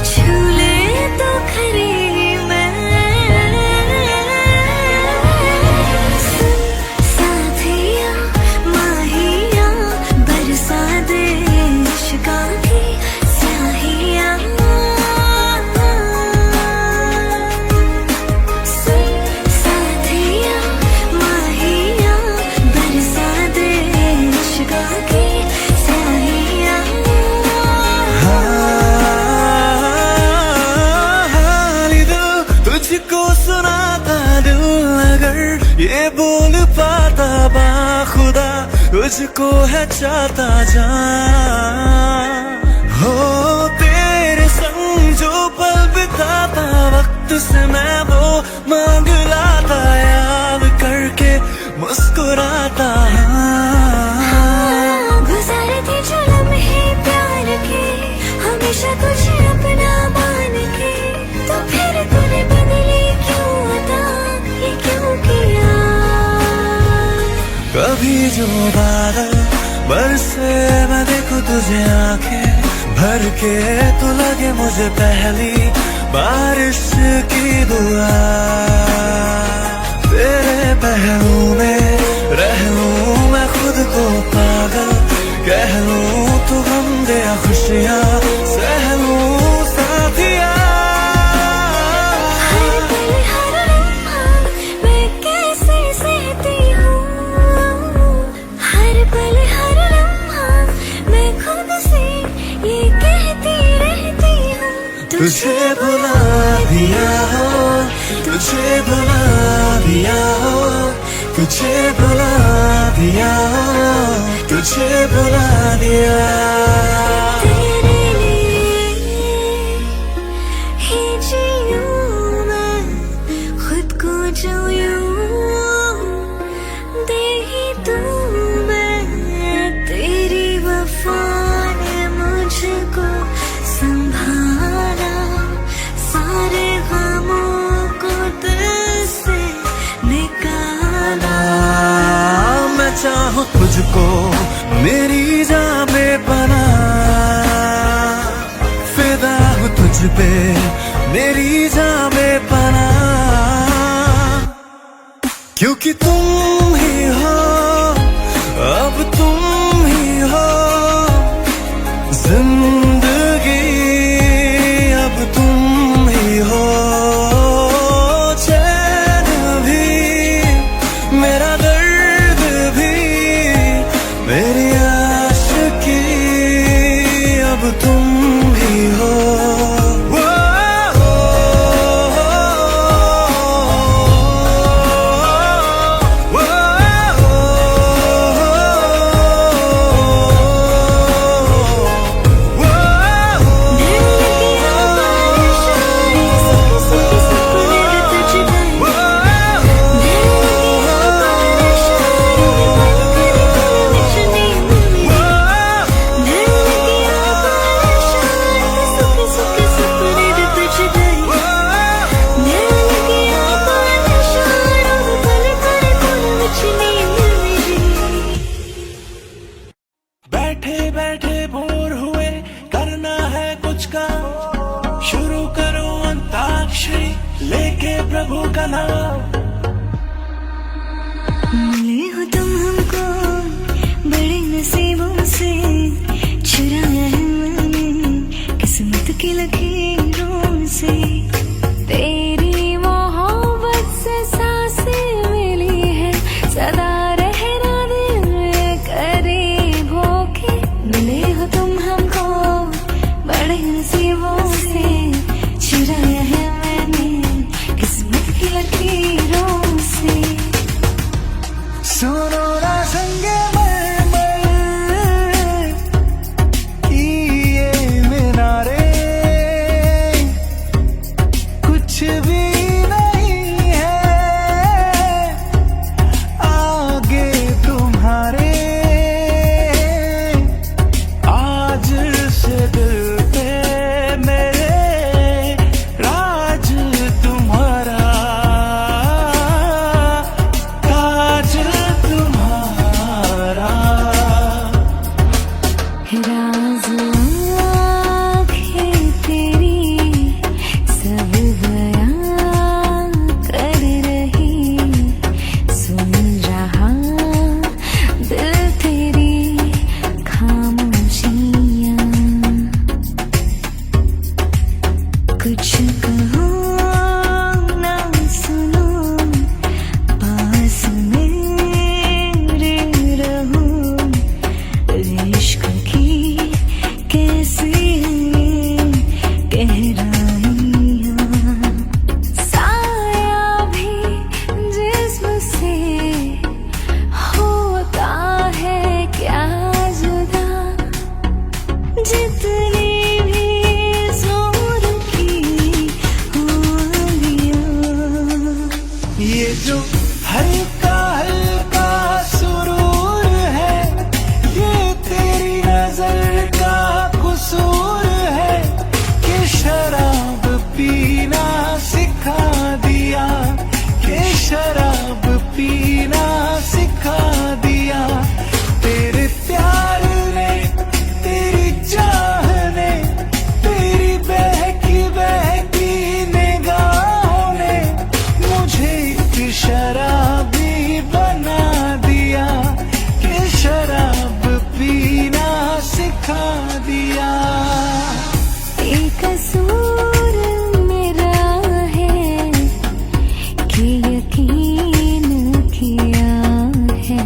छू ले तो खरी मैं सुन साथिया माहिया बरसा दे इश्क़ा की स्याहिया सुन साथिया माहिया बरसा दे इश्क़ा की स्याहिया हाली दिल तुझको सुनाता दिल, अगर ये बोल पाता बाखुदा, तुझको है चाहता जान। हो तेरे संग जो पल बिताता, वक्त से मैं वो मांग लाता, याद करके मुस्कुराता। गुजारती जो लम्हे प्यार के, हमेशा तुझे अपना मान के, तो फिर तूने बदली क्यों अता, ये क्यों किया? कभी जो बादल बरसे मैं देखूं तुझे आंखें भर के, तो लगे मुझे पहली बारिश की दुआ। तेरे पहलू में रह लूं मैं खुद को पागल, कह लूं तो गम दे खुशियाँ सह लूं साथिया। हर पल हर लम्हा मैं कैसे सहती हूँ, हर पल हर लम्हा मैं खुद से ये कहती रहती हूँ, तुझे भुला दिया हो, तुझे भुला दिया हो, तुझे भुला दिया हो, तुझे भुला दिया। तेरे लिए ही जीऊँ मैं, खुद को जो यूं दे ही दूँ मैं, तेरी वफा ने मुझको संभाला, सारे गमों को दिल से निकाला। मैं चाहूँ तुझको मेरी जान में बना, फिदा हूँ तुझ पे मेरी जान में बना, क्योंकि तुम ही हो, अब तुम ही हो जिंदगी, अब तुम ही हो चैन भी, मेरा दर्द भी, मेरी आशिकी, अब तुम ही हो। बैठे बैठे बोर हुए, करना है कुछ काम, शुरू करो अंताक्षरी लेके प्रभु का नाम। मिले हो तुम हमको बड़े नसीबों से, चुराया है मैंने किस्मत की लकीरों से, तेरी मोहब्बत से सांसें मिली है, सदा रहना दिल में करीब होके। मिले हो तुम हमको बड़े नसीबों से, चुराया है मैंने किस्मत की लकीरों से। सुनो ना संगे मरमर की ये मीनारे, कुछ कहो ना सुनो, पास मेरे रहो, इश्क की कैसी गहराइयाँ, साया भी जिस्म से होता है क्या जुदा, जितनी भी जोर की उंगलियाँ। ये जो हल्का हल्का सुरूर है, ये तेरी नजर का कसूर है कि शराब पीना सिखा दिया, कि शराब पीना सिखा दिया। तेरे प्यार ने, तेरी चाह ने, तेरी बहकी बहकी निगाहों ने मुझे एक शराबी बना दिया, कि शराब पीना सिखा दिया। कसूर मेरा है कि यकीन किया है,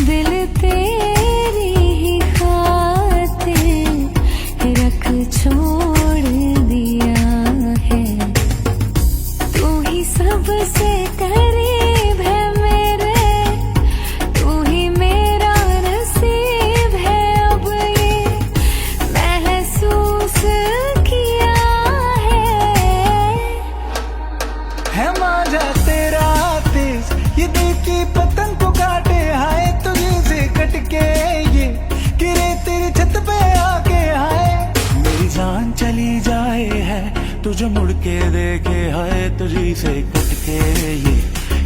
दिल तेरी ही खातिर रख छोड़ दिया है। तू ही सबसे करीब है मेरे, तू ही मेरा नसीब है, अब ये महसूस किया है मांझा तेरा तेज, ये दिल की पतंग को काटे, हाय तुझे से कटके ये गिरे तेरी छत पे आके, हाय मेरी जान चली जाए है तुझे मुड़ के देखे, हाय तुझी से कटके ये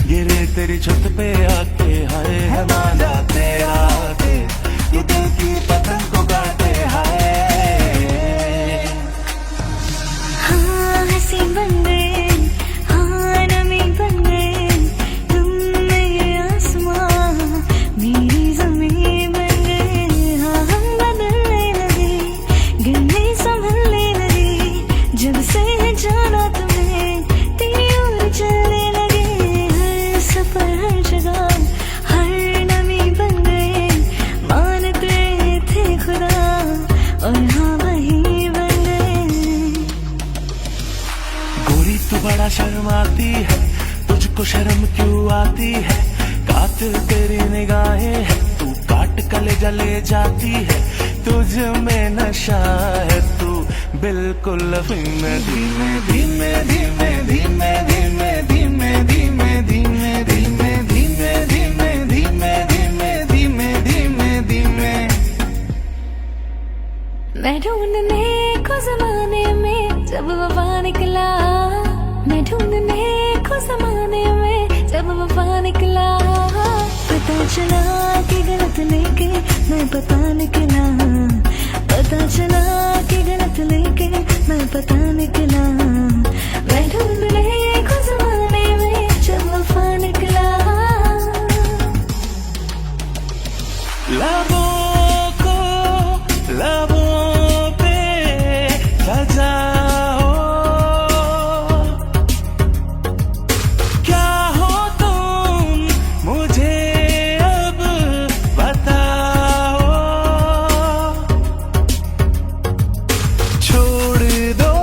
गिरे तेरी छत पे आके, हाय है मांझा तेरा तेज, ये दिल की पतंग को काटे, हाय। हाँ हंसी बन गए, हाँ नमी बन गए, तुम मेरे आसमां मेरी ज़मीं बन गए। हाँ हम बदलने लगे, गिरने संभलने लगे, जब से जाना तुम्हें तेरी ओर चलने लगे। हर सफर हर जगह हर नमी बन गए, मानते थे खुदा और हाँ वही बन गए। गोरी तू बड़ा शर्माती है, तुझको शर्म क्यों आती है, कातिल तेरी निगाहें है, तू काट कलेजा ले जाती है, तुझ में नशा है, तू बिल्कुल धीमे धीमे धीमे धीमे धीमे धीमे धीमे धीमे धीमे धीमे धीमे धीमे धीमे धीमे धीमे धीमे धीमे। मैं ढूंढने को जमाने में जब वफा निकला, मैं ढूंढने को जमाने में जब वफा निकला, पता चला कि गलत लेके मैं पता निकला, पता चला कि गलत लेके मैं पता निकला। मैं ढूंढने को जमाने में जब वफा निकला। लबों को लबों पे सजाओ, क्या हो तुम मुझे अब बताओ, छोड़ दो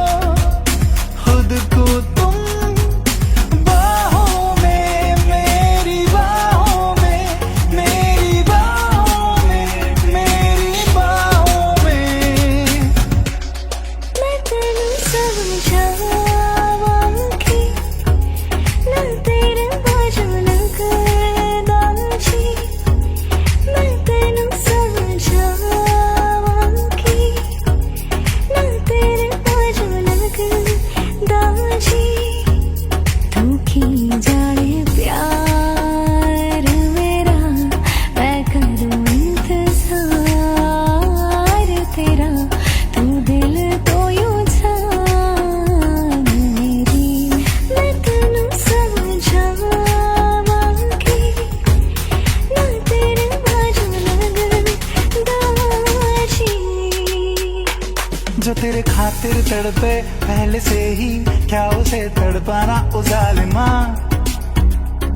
तड़पे पहले से ही, क्या उसे तड़पाना ओ जालिमा,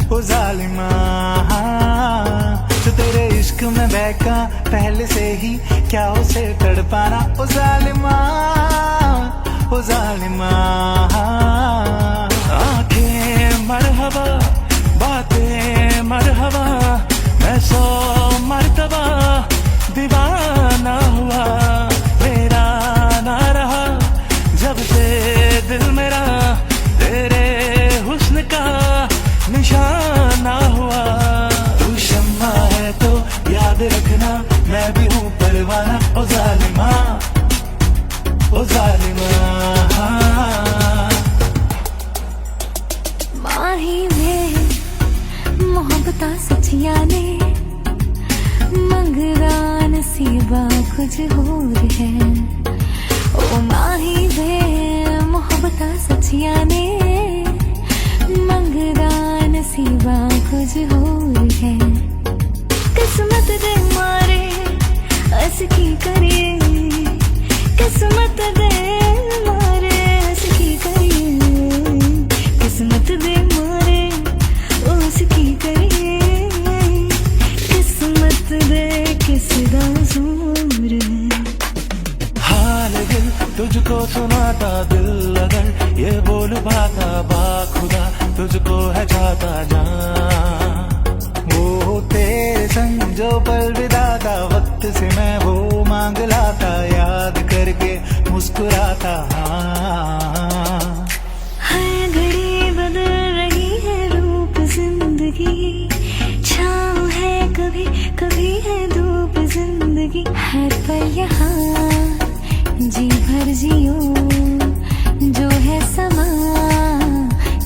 ओ जालिमा। जो तेरे इश्क में बहका पहले से ही, क्या उसे तड़पाना ओ जालिमा, ओ जालिमा। आंखें मरहबा, बातें मरहबा, मैं 100 मर्तबा दीवाना हुआ, मेरा ना रहा जब से दिल मेरा तेरे हुस्न का निशाना हुआ। तू शम्मा है तो याद रखना, मैं भी हूँ परवाना ओ जालिमा, ओ जालिमा। माही में मोहब्बतां सच्चियां ने, मंगदा नसीबा कुछ होर है। ओ माही वे मोहब्बतां सच्चियां ने, मंगदा नसीबा कुछ होर है। किस्मत दे मारे अस की करिए, किस्मत दे मारे अस की करिए, किस्मत दे मारे उसकी करिए, किस्मत दे किसदा ज़ोर है। हाल दिल तुझको सुनाता, दिल अगर ये बोल पाता, बाखुदा तुझको है चाहता जान। वो तेरे संग जो पल बिताता, वक्त से मैं वो मांग लाता, याद करके मुस्कुराता। हाँ हर घड़ी बदल रही है रूप जिंदगी, छाँव है कभी कभी है धूप जिंदगी। हर पल यहाँ जी भर जियो, जो है समा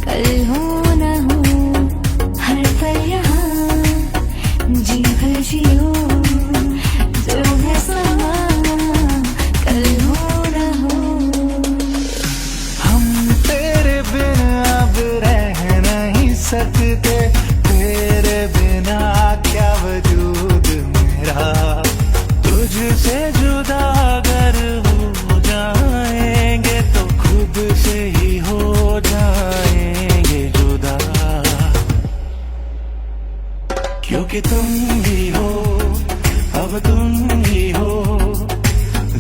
कल हो न हो। हर पल यहाँ जी भर जियो, जो है समा कल हो न हो। हम तेरे बिना अब रह नहीं सकते, तेरे बिना क्या वजूद मेरा। तुझसे जुदा अगर हो जाएंगे तो खुद से ही हो जाएंगे जुदा, क्योंकि तुम ही हो, अब तुम ही हो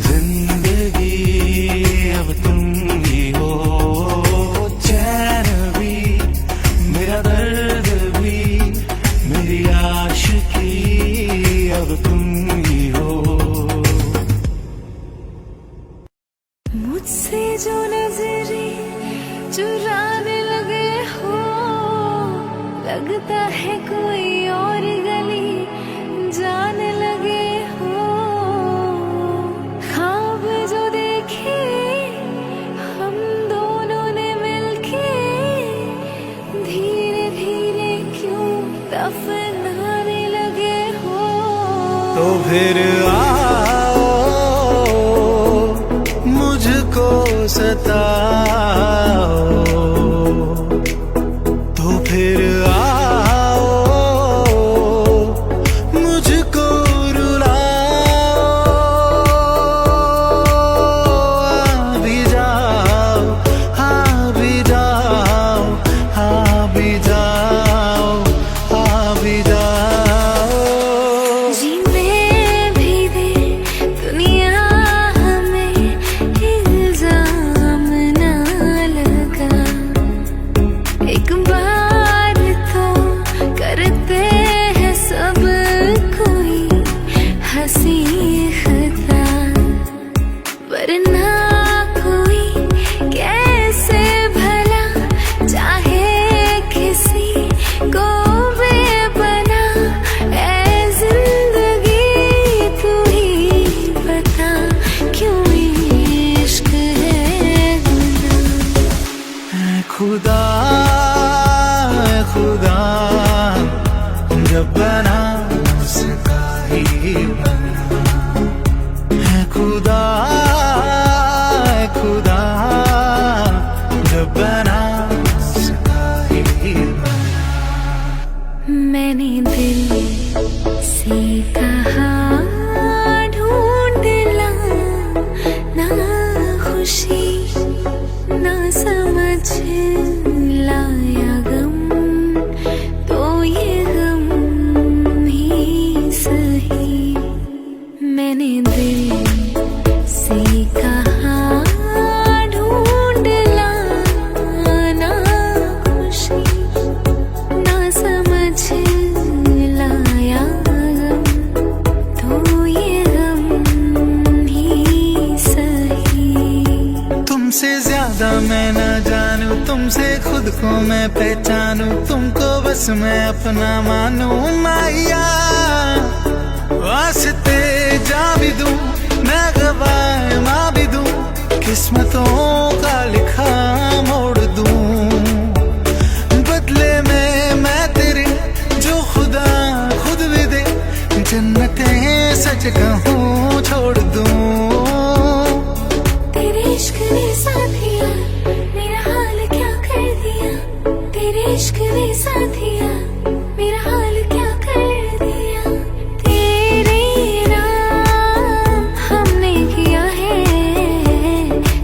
जिंदगी, अब तुम ही हो। चैन भी मेरा दर्द भी मेरी आशिकी, अब तुम ही हो। मुझसे जो नजरे चुराने लगे हो, लगता है कोई और गली जाने लगे हो। ख्वाब जो देखे हम दोनों ने मिलके, धीरे धीरे क्यों दफनाने लगे हो। तो फिर आओ मुझको सताओ, तो फिर आओ मुझको रुलाओ। आ भी जाओ, आ भी जाओ, आ भी जाओ, आ भी जाओ। जीने भी दे दुनिया हमें, इल्जाम ना लगा। एक बार तो करते हैं सब कोई हंसी खता, वरना कोई कैसे भला चाहे किसी को बेबना। ऐ जिंदगी तू ही बता, क्यों इश्क है गुनाह। ऐ खुदा, ऐ खुदा, जब बना उसका ही बना। ऐ खुदा, ऐ खुदा, जब बना उसका ही बना। मैंने दिल से कहा ढूंढ ला ना खुशी, जानूं, तुमसे खुद को मैं पहचानूं, तुमको बस मैं अपना मानूं। माया वास्ते जा भी दूं, मैं गवाह माँ भी दूं, किस्मतों का लिखा मोड़ दूं। बदले में मैं तेरे जो खुदा खुद भी दे, जन्नतें सच कहूँ छोड़ दूं। तेरे इश्क ने साथिया मेरा हाल क्या कर दिया, तेरे इश्क ने साथिया मेरा हाल क्या कर दिया। तेरे नाम हमने किया है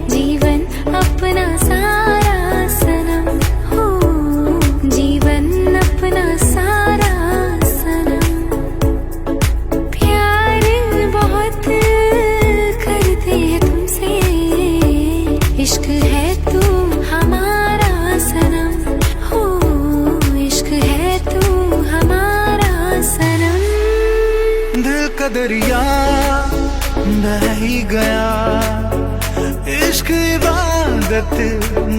जीवन अपना सारा सनम, हो जीवन अपना सारा सनम। प्यार बहुत करते हैं तुमसे, इश्क है तू हमारा सनम, हो इश्क है तू हमारा सनम। दिल का दरिया बह ही गया, इश्क इबादत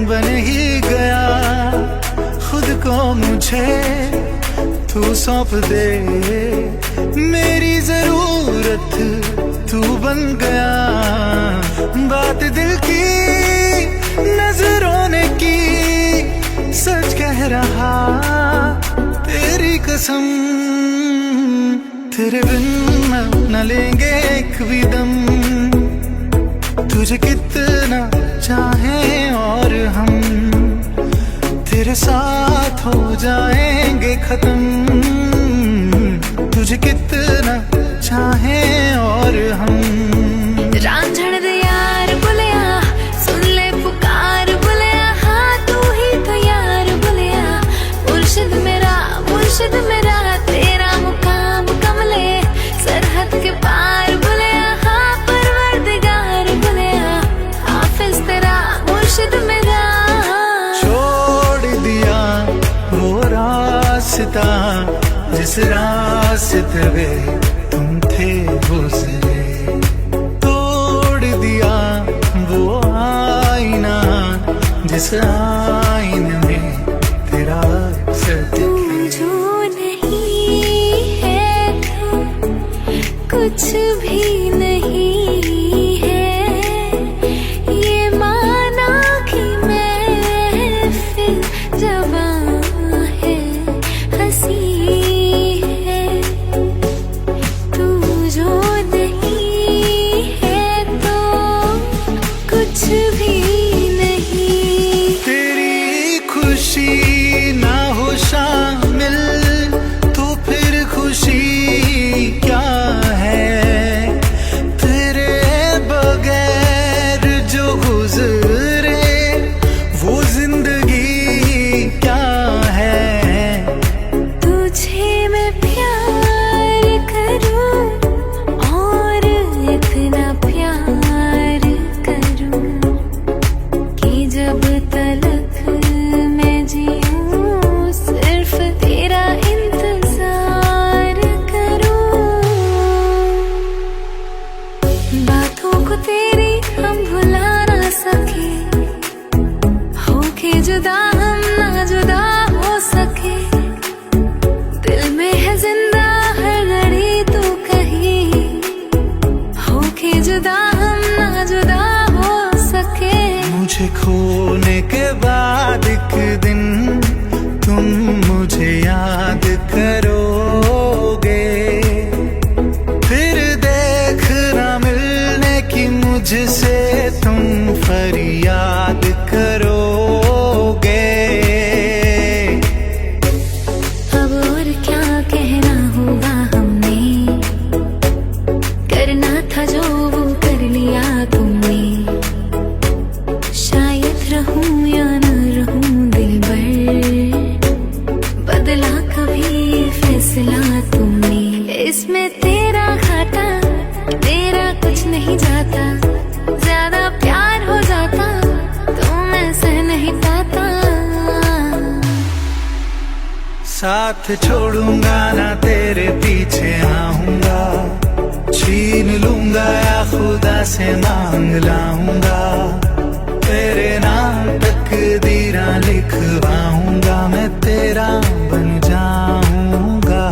बन ही गया। खुद को मुझे तू सौंप दे, मेरी जरूरत तू बन गया। बात दिल की नजरों ने की, सच कह रहा तेरी कसम। तेरे बिन न लेंगे एक भी दम, तुझे कितना चाहें और हम तेरे साथ हो जाएंगे खत्म। तुझे कितना चाहें और हम। रांझण दे यार बुलिया, सुन ले पुकार बुलिया, हाँ तू ही तो यार बुलिया। मुर्शिद मेरा तेरा मुकाम कमले, सरहद के पार बुलिया, हाँ परवरदिगार बुलिया। हाफिज तेरा मुर्शिद मेरा। छोड़ दिया वो रास्ता जिस रास्ते पे तुम थे गुजरे, तोड़ दिया वो आईना जिस आईने में तेरा सत्य। जो नहीं है तो कुछ भी नहीं है, ये माना कि महफिल जवां है, हंसी है। तू जो नहीं है तो कुछ भी नहीं। तेरी खुशी ना हो शामिल तो फिर खुशी क्या है। तेरे बगैर जो गुजरे वो जिंदगी क्या है। तुझे मैं प्यार करूं और इतना प्यार करूं कि जब तलक मैं जीऊं सिर्फ तेरा इंतजार करूं। बातों को तेरी हम भुला ना सके, होके जुदा हम ना जुदा हो सके। दिल में है जिंदा हर घड़ी तू कहीं, होके जुदा हम ना जुदा हो सके। मुझे खोने के बाद एक दिन तुम मुझे याद करोगे, फिर देखना मिलने की मुझसे तुम फरियाद करोगे। अब और क्या कहना होगा हमने, करना था जो वो कर लिया तुमने। शायद रहूं या न रहूं दिल भर, बदला कभी फैसला तुमने। इसमें तेरा घाटा मेरा कुछ नहीं जाता, ज्यादा प्यार हो जाता तो मैं सह नहीं पाता। साथ छोड़ूंगा ना तेरे पीछे आऊंगा, छीन लूंगा या खुदा से मांग लाऊंगा। तेरे नाम तकदीरा लिखवाऊंगा, मैं तेरा बन जाऊंगा,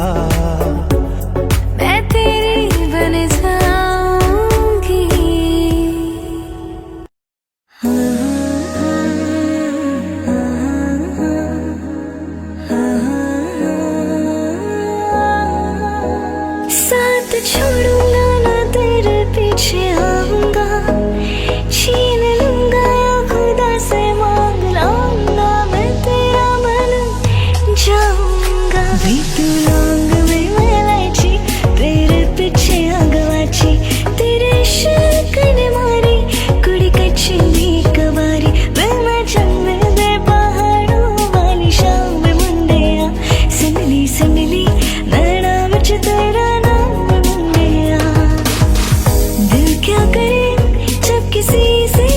मैं तेरी बन जाऊंगी। साथ छोड़ूंगा ना, तेरे पीछे आऊंगा, छीन लूंगा या खुदा से मांग लाऊंगा, मैं तेरा बन जाऊंगा। बीत लौंग में इलायची, तेरे पीछे आगवाची, तेरे इश्क ने मारी कुड़ी कच्ची दी कबारी, मैं जंगल दे पहाड़ों वाली शाम मुंडिया, संगली नैना मुझ तेरा नाम मुंडिया। दिल क्या करे जब किसी से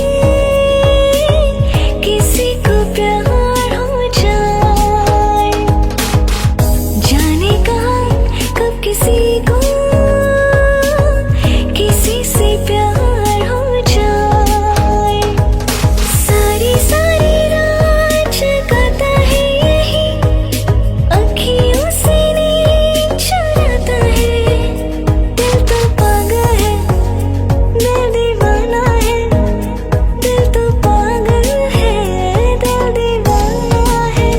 किसी को प्यार हो जाए, जाने कहाँ कब किसी को किसी से प्यार हो जाए। सारी सारी रात जगाता है यही, अखियों से नींद चुराता है, दिल तो पागल है, दिल दीवाना है, दिल तो पागल है, दिल दीवाना है।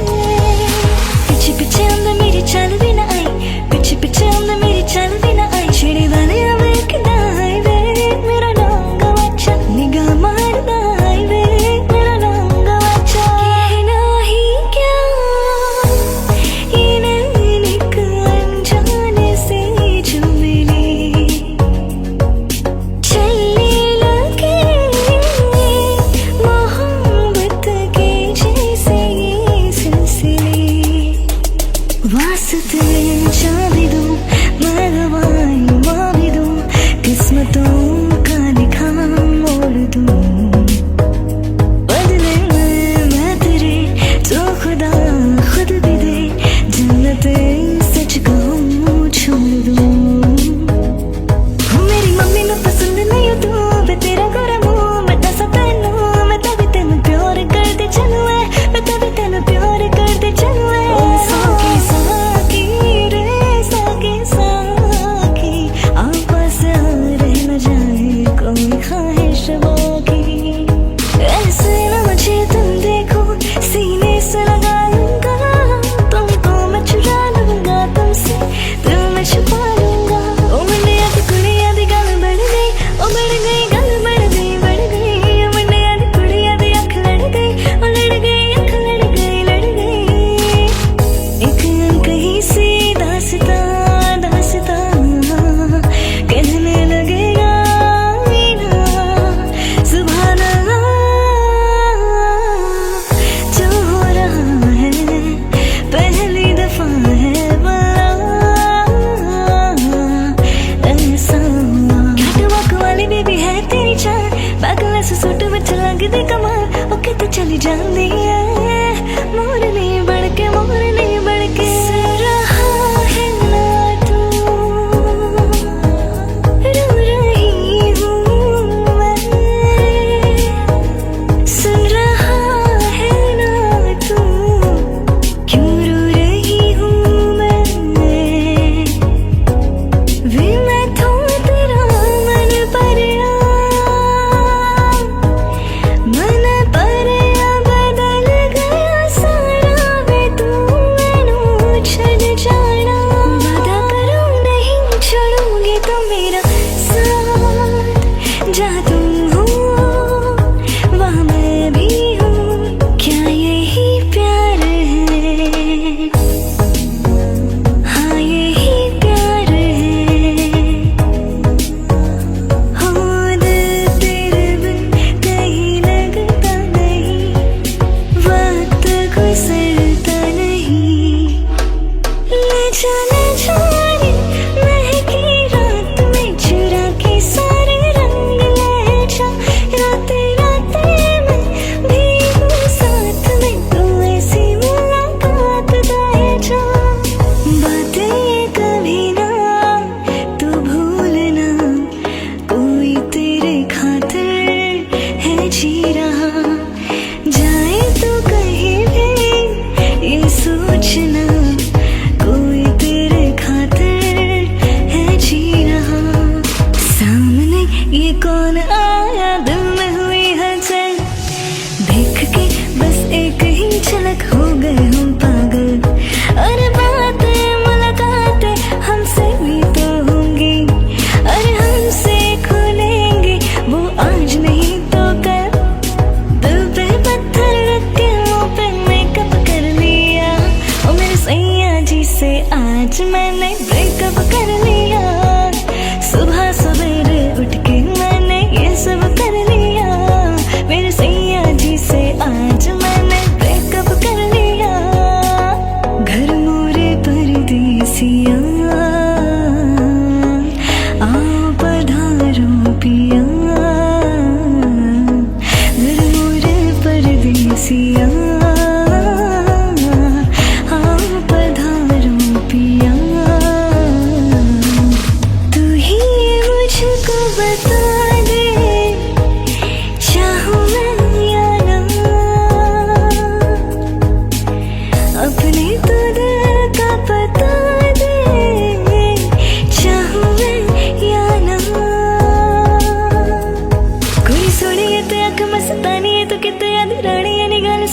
पीछे पीछे अंदर मेरी चाल भी ना आई, पीछे पीछे अंदर मेरी चाल भी ना आई, छेड़े वाले अब एक ना आए वे, मेरा नाम गवाचा, निगाह मारदा आए वे, मेरा नाम गवाचा। कहना ही क्या ये नैनिक अनजाने से जो मिली, चलने लगे मोहब्बत के जैसे ये सिलसिले, वास्ते चाबी दूं, मैं गवायूं भी दूं, किस्मतों का लिखा मोड़ दूं, बदले में मैं तेरे तो खुदा खुद भी दे, जन्नते सच कहूं छोड़ दूं। मेरी मम्मी ਨੂੰ पसंद नहीं हो तू, मैं तेरा गोरा मुंह मैं दसा तैनू, मैं तभी तेनू प्यार करदी चलूं, मैं तभी तेनू प्यार करदी चलूं। साकी साकी रे साकी साकी, आपस रह न जाए कोई ख्वाहिश बाकी, ऐसे न मुझे तुम देखो, सीने से लगा लूंगा, तुमको मैं चुरा लूंगा तुमसे, दिल में छुपा लूंगा। ओ मुंडिया दी कुड़िया दी गल बढ़ गई, ओ बढ़ गई गल बढ़ गई बढ़ गई, ओ मुंडिया दी कुड़िया दी अख लड़ गई, ओ लड़ गई अख लड़ गई लड़ गई। एक कहीं सी दास्तां दास्तां कहने लगेगा मीना, सुभान अल्लाह जो हो रहा है पहली दफा है भला ऐसा। कैटवॉक वाली बेबी है तेरी जान, पागल से सूट विच लगदी कमाल, ओ किते चली जांदी है मोरनी बड़ के, मोरनी बड़ के। सुन रहा है ना तू, रो रही हूँ मैं, सुन रहा है ना तू, क्यों रो रही हूँ मैं, वे मैं तो तेरा मन परया, मन परया बदल गया सारा,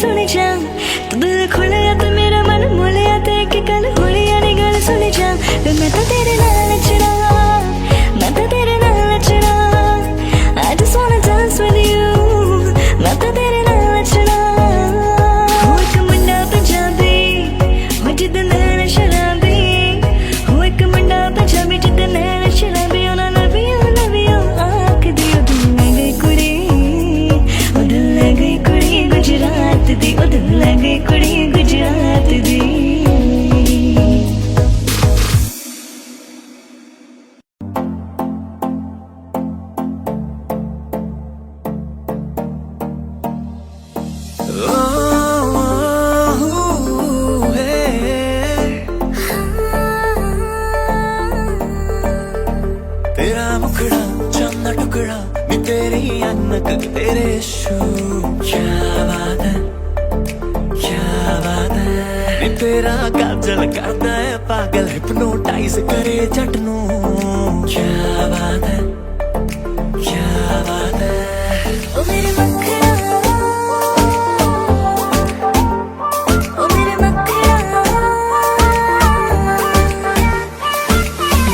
सुन जा तू दिल खुलिया ते मेरा मन मोलिया ते कि कल होलिया नी गल सुन जा वे मैं तो तेरे नाल नचना मैं तो तेरे नाल नचना I just wanna dance with you मैं तो तेरे नाल नचना हो एक मुंडा पंजाबी हो जिद्द नैन शराबी हो एक मुंडा पंजाबी जिद्द नैन शराबी ओ ना love you आँख दी ओ दिल ले गई कुड़ी ओ दिल ले गई कुड़ी गुजरात दी ओ दिल ले गई कुड़ी गुजरात दी तेरा मुखड़ा चंदा टुकड़ा नी तेरी अनक तेरे शू क्या बात है नी तेरा काजल करता है पागल हिप्नोटाइज करे जट नू क्या बात है ओ मेरे मखड़ा ओ मेरे मखड़ा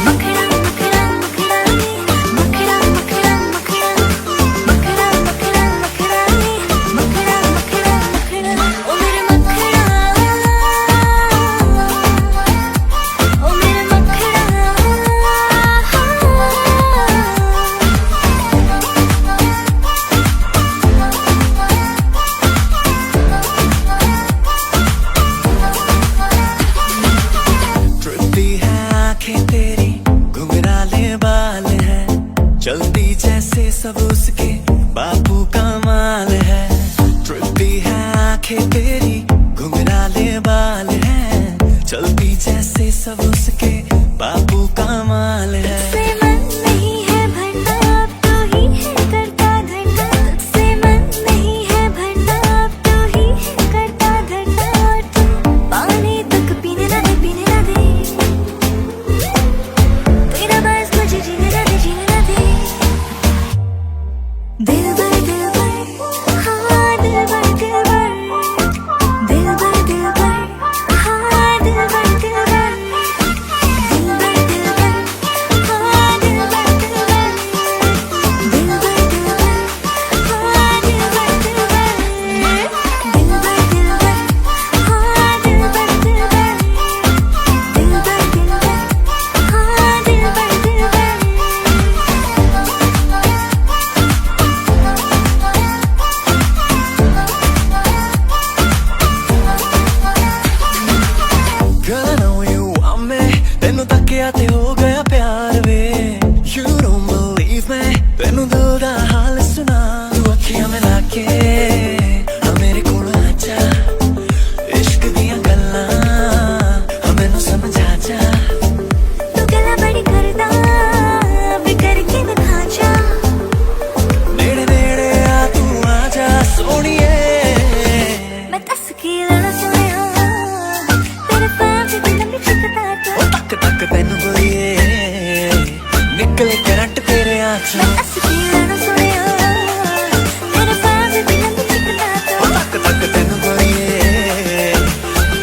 मखड़ा मखड़ा मखड़ा मखड़ा मखड़ा मखड़ा मखड़ा मखड़ा मखड़ा मखड़ा मखड़ा मखड़ा ओ मेरे मखड़ा ओ मेरे मखड़ा ट्रिपी है आंखें तेरी घुंघराले बाल है चलती जैसे सब उसके बापू का माल है ट्रिपी है आंखें तेरी घुंघराले बाल है चलती जैसे सब उसके बापू का माल है से मन नहीं है भरना अब तो ही है करता धरना तुझसे मन नहीं है भरना अब तो ही है करता धरना और तू पानी तक पीने ना दे तेरा बस मुझे जीने ना दे दिल भर हाँ दिल भर हाँ दिल भर दिल भर हाँ दिल भर दिल भर दिल भर दिल भर हाँ दिल भर दिल भर दिल भर दिल भर हाँ दिल भर दिल Girl, I know you want me ਤੈਨੂੰ ਤੱਕਿਆ ਤੇ ਹੋ ਗਿਆ ਪਿਆਰ ਵੇ You don't believe me ਤੈਨੂੰ ਦਿਲ ਦਾ ਹਾਲ ਸੁਣਾ ਤੂੰ ਅੱਖੀਆਂ ਮਿਲਾ ਕੇ ਆ ਮੇਰੇ ਕੋਲ ਆ ਜਾ ਇਸ਼ਕ ਦੀਆਂ ਗੱਲਾਂ ਆ ਮੈਨੂੰ ਸਮਝਾ ਜਾ तू गला बड़ी करदा वे करके दिखा जा ਨੇੜੇ ਨੇੜੇ ਆ ਤੂੰ ਆ ਜਾ ਸੋਹਣੀਏ मैं दस की लड़ा सुनिया तेरे पैर से दिल में चिपका तो ਉਹ ਤੱਕ ਤੱਕ ਤੈਨੂੰ ਗੋਰੀਏ ਨਿਕਲੇ ਕਰੰਟ ਤੇਰੇ ਆ ਚੋਂ मैं दस की लड़ा सुनिया तेरे पैर से दिल में चिपका तो ਉਹ ਤੱਕ ਤੱਕ ਤੈਨੂੰ ਗੋਰੀਏ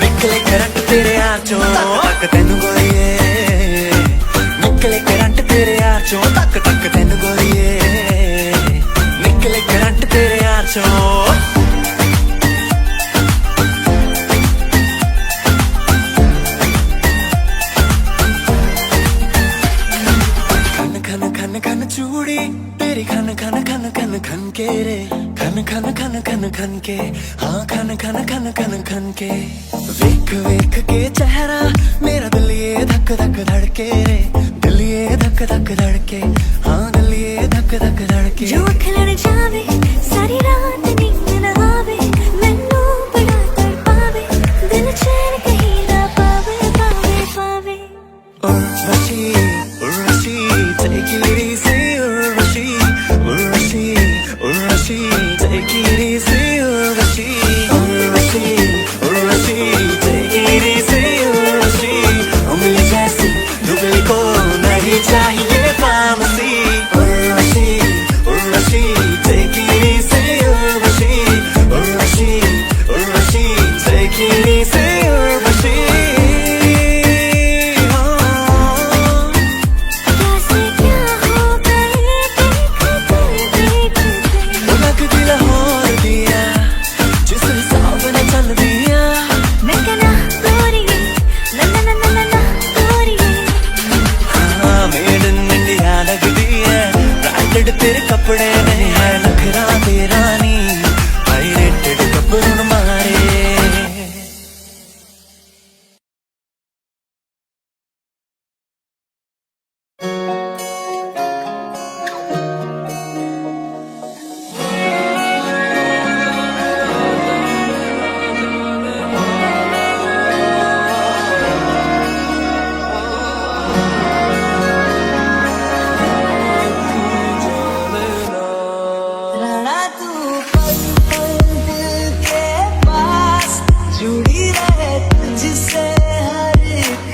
ਨਿਕਲੇ ਕਰੰਟ ਤੇਰੇ ਆ ਚੋਂ ਤੱਕ ਤੈਨੂੰ ਗੋਰੀਏ ਨਿਕਲੇ ਕਰੰਟ ਤੇਰੇ ਆ ਚੋਂ ਤੱਕ ਤੱਕ ਤੈਨੂੰ ਗੋਰੀਏ ਨਿਕਲੇ ਕਰੰਟ ਤੇਰੇ ਆ ਚੋਂ खन चूड़ी तेरी खन खन खन खन खन के रे खन खन खन खन खन के हाँ खन खन खन खन खन के वेख वेख के चेहरा मेरा दिल ये धक धक धड़के रे दिल ये धक धक धड़के हाँ दिल ये धक धक धड़के जो खिलड़ जावे सारी रात नींद न आवे मैनू बड़ा तड़पावे दिल चैन कहीं ना पावे पावे पावे Urvashi, take it easy, Urvashi, take it easy, Urvashi, take it easy, Urvashi, उंगली जैसी दुबली को नहीं चाहिए pharmacy, Urvashi, take it easy, Urvashi,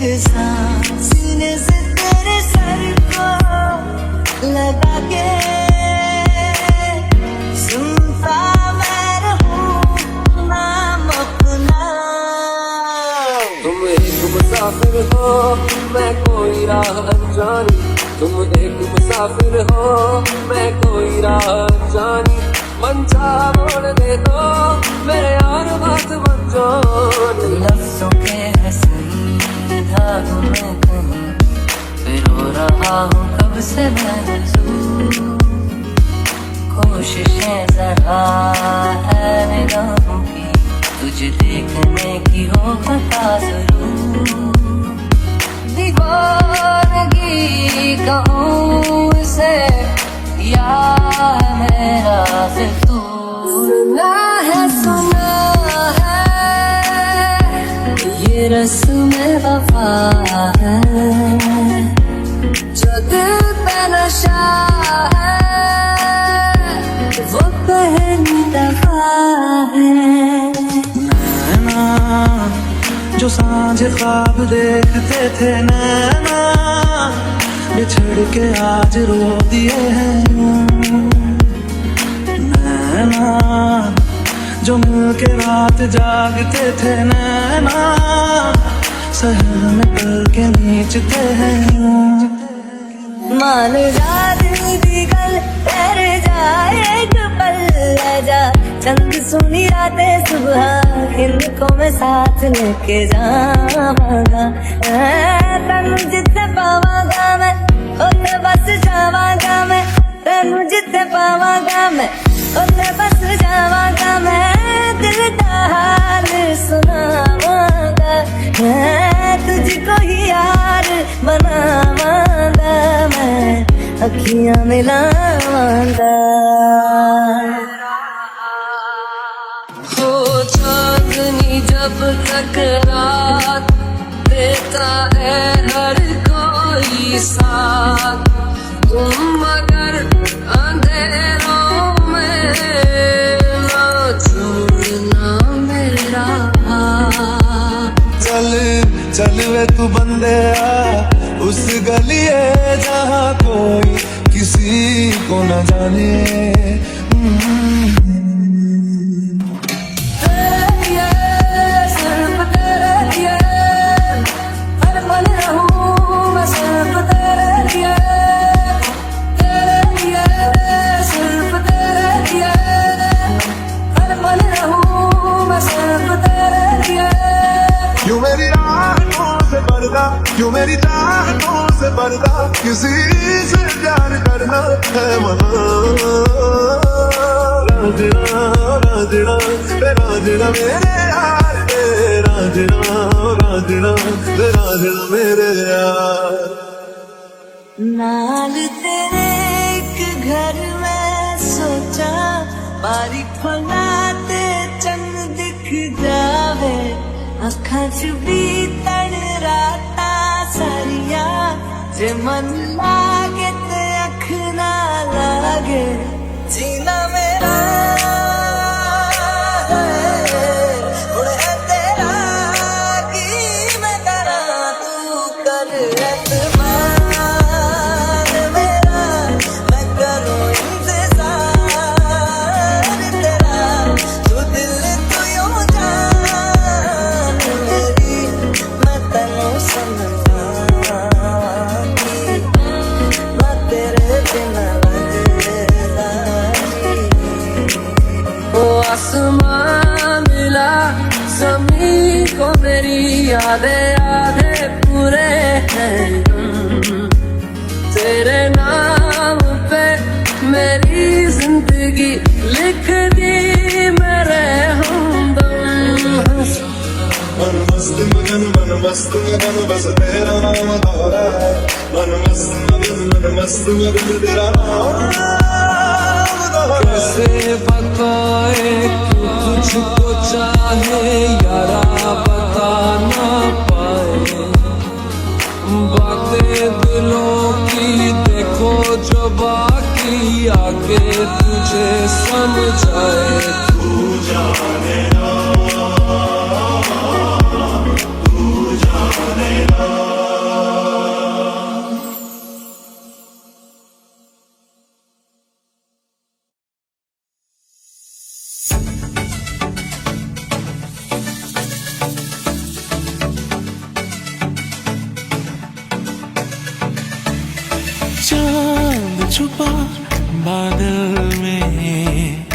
एक सांस सीने से तेरे सर को लगा के सुनता मैं रहूं नाम अपना। तुम एक मुसाफिर हो मैं कोई राह अनजानी, तुम एक मुसाफिर हो मैं कोई राह अनजानी। मंचा मोड़ दे दो मेरे यार बात बन जानी। लफ्जों के हंसी धागों में कहीं फिर हो रहा हूँ कब से मैं कोशिशें जरा है निगाहों की तुझे देखने की हो बता जरूर। दीवानगी कहूँ इसे या मेरा फिर तू सुना है ये रस्म वफा है जो दिल पे नशा है वो पहली दफा है। नैना जो सांझ ख्वाब देखते थे नैना बिछड़ के आज रो दिए हैं। नैना जो मिल के रात जागते थे नैना सहर में पल के नीचते हैं। मान रात दी गल ठहर जाए एक पल ले जा चंद सुनी रातें सुबह इनको मैं साथ लेके जावांगा। तनु जिथे पावांगा मैं उथे बस जावांगा मैं। तनु जिथे पावांगा मैं उथे बस जावांगा मैं। दिल का हाल सुनावांगा मैं तुझको ही यार बनावांगा मैं अखियां मिलावांगा। हो चांदनी जब तक रात देता है हर कोई साथ, तुम मगर अंधेरों में ना छोड़ना मेरा हाथ। चल चल वे तू बंदे आ उस गलिए जहाँ कोई किसी को न जाने। क्यों मेरी राहों से पर्दा क्यों मेरी चाहतों से पर्दा किसी से प्यार करना है मना। राजना राजना राजना मेरे यार राजना राजना राजना मेरे यार। नाल तेरे एक घर में सोचा बारी खोला ते चंद दिख जावे अखां च भी तड़ राता सारिया जे मन लागे ते अख ना लागे जीना मेरा हुण है तेरा की मैं करा तू कर एतबार मेरा मैं करूं इंतजार तेरा तू दिल तू यूं जान मेरी मैं तैनू समझांगी मैं तेरे बिना आसमां मिला ज़मीं को मेरी यादें आधे पूरे हैं। तेरे नाम पे मेरी जिंदगी लिख दी मेरे हमदम। मन मस्त मगन बस तेरा नाम दोहरा है। मन मस्त मगन तेरा नाम कैसे बताए क्यों तुझको चाहे यारा बता ना पाए। बातें दिलों की देखो जो बाकी आगे तुझे समझाए। तू जाने ना छुपा बादल में,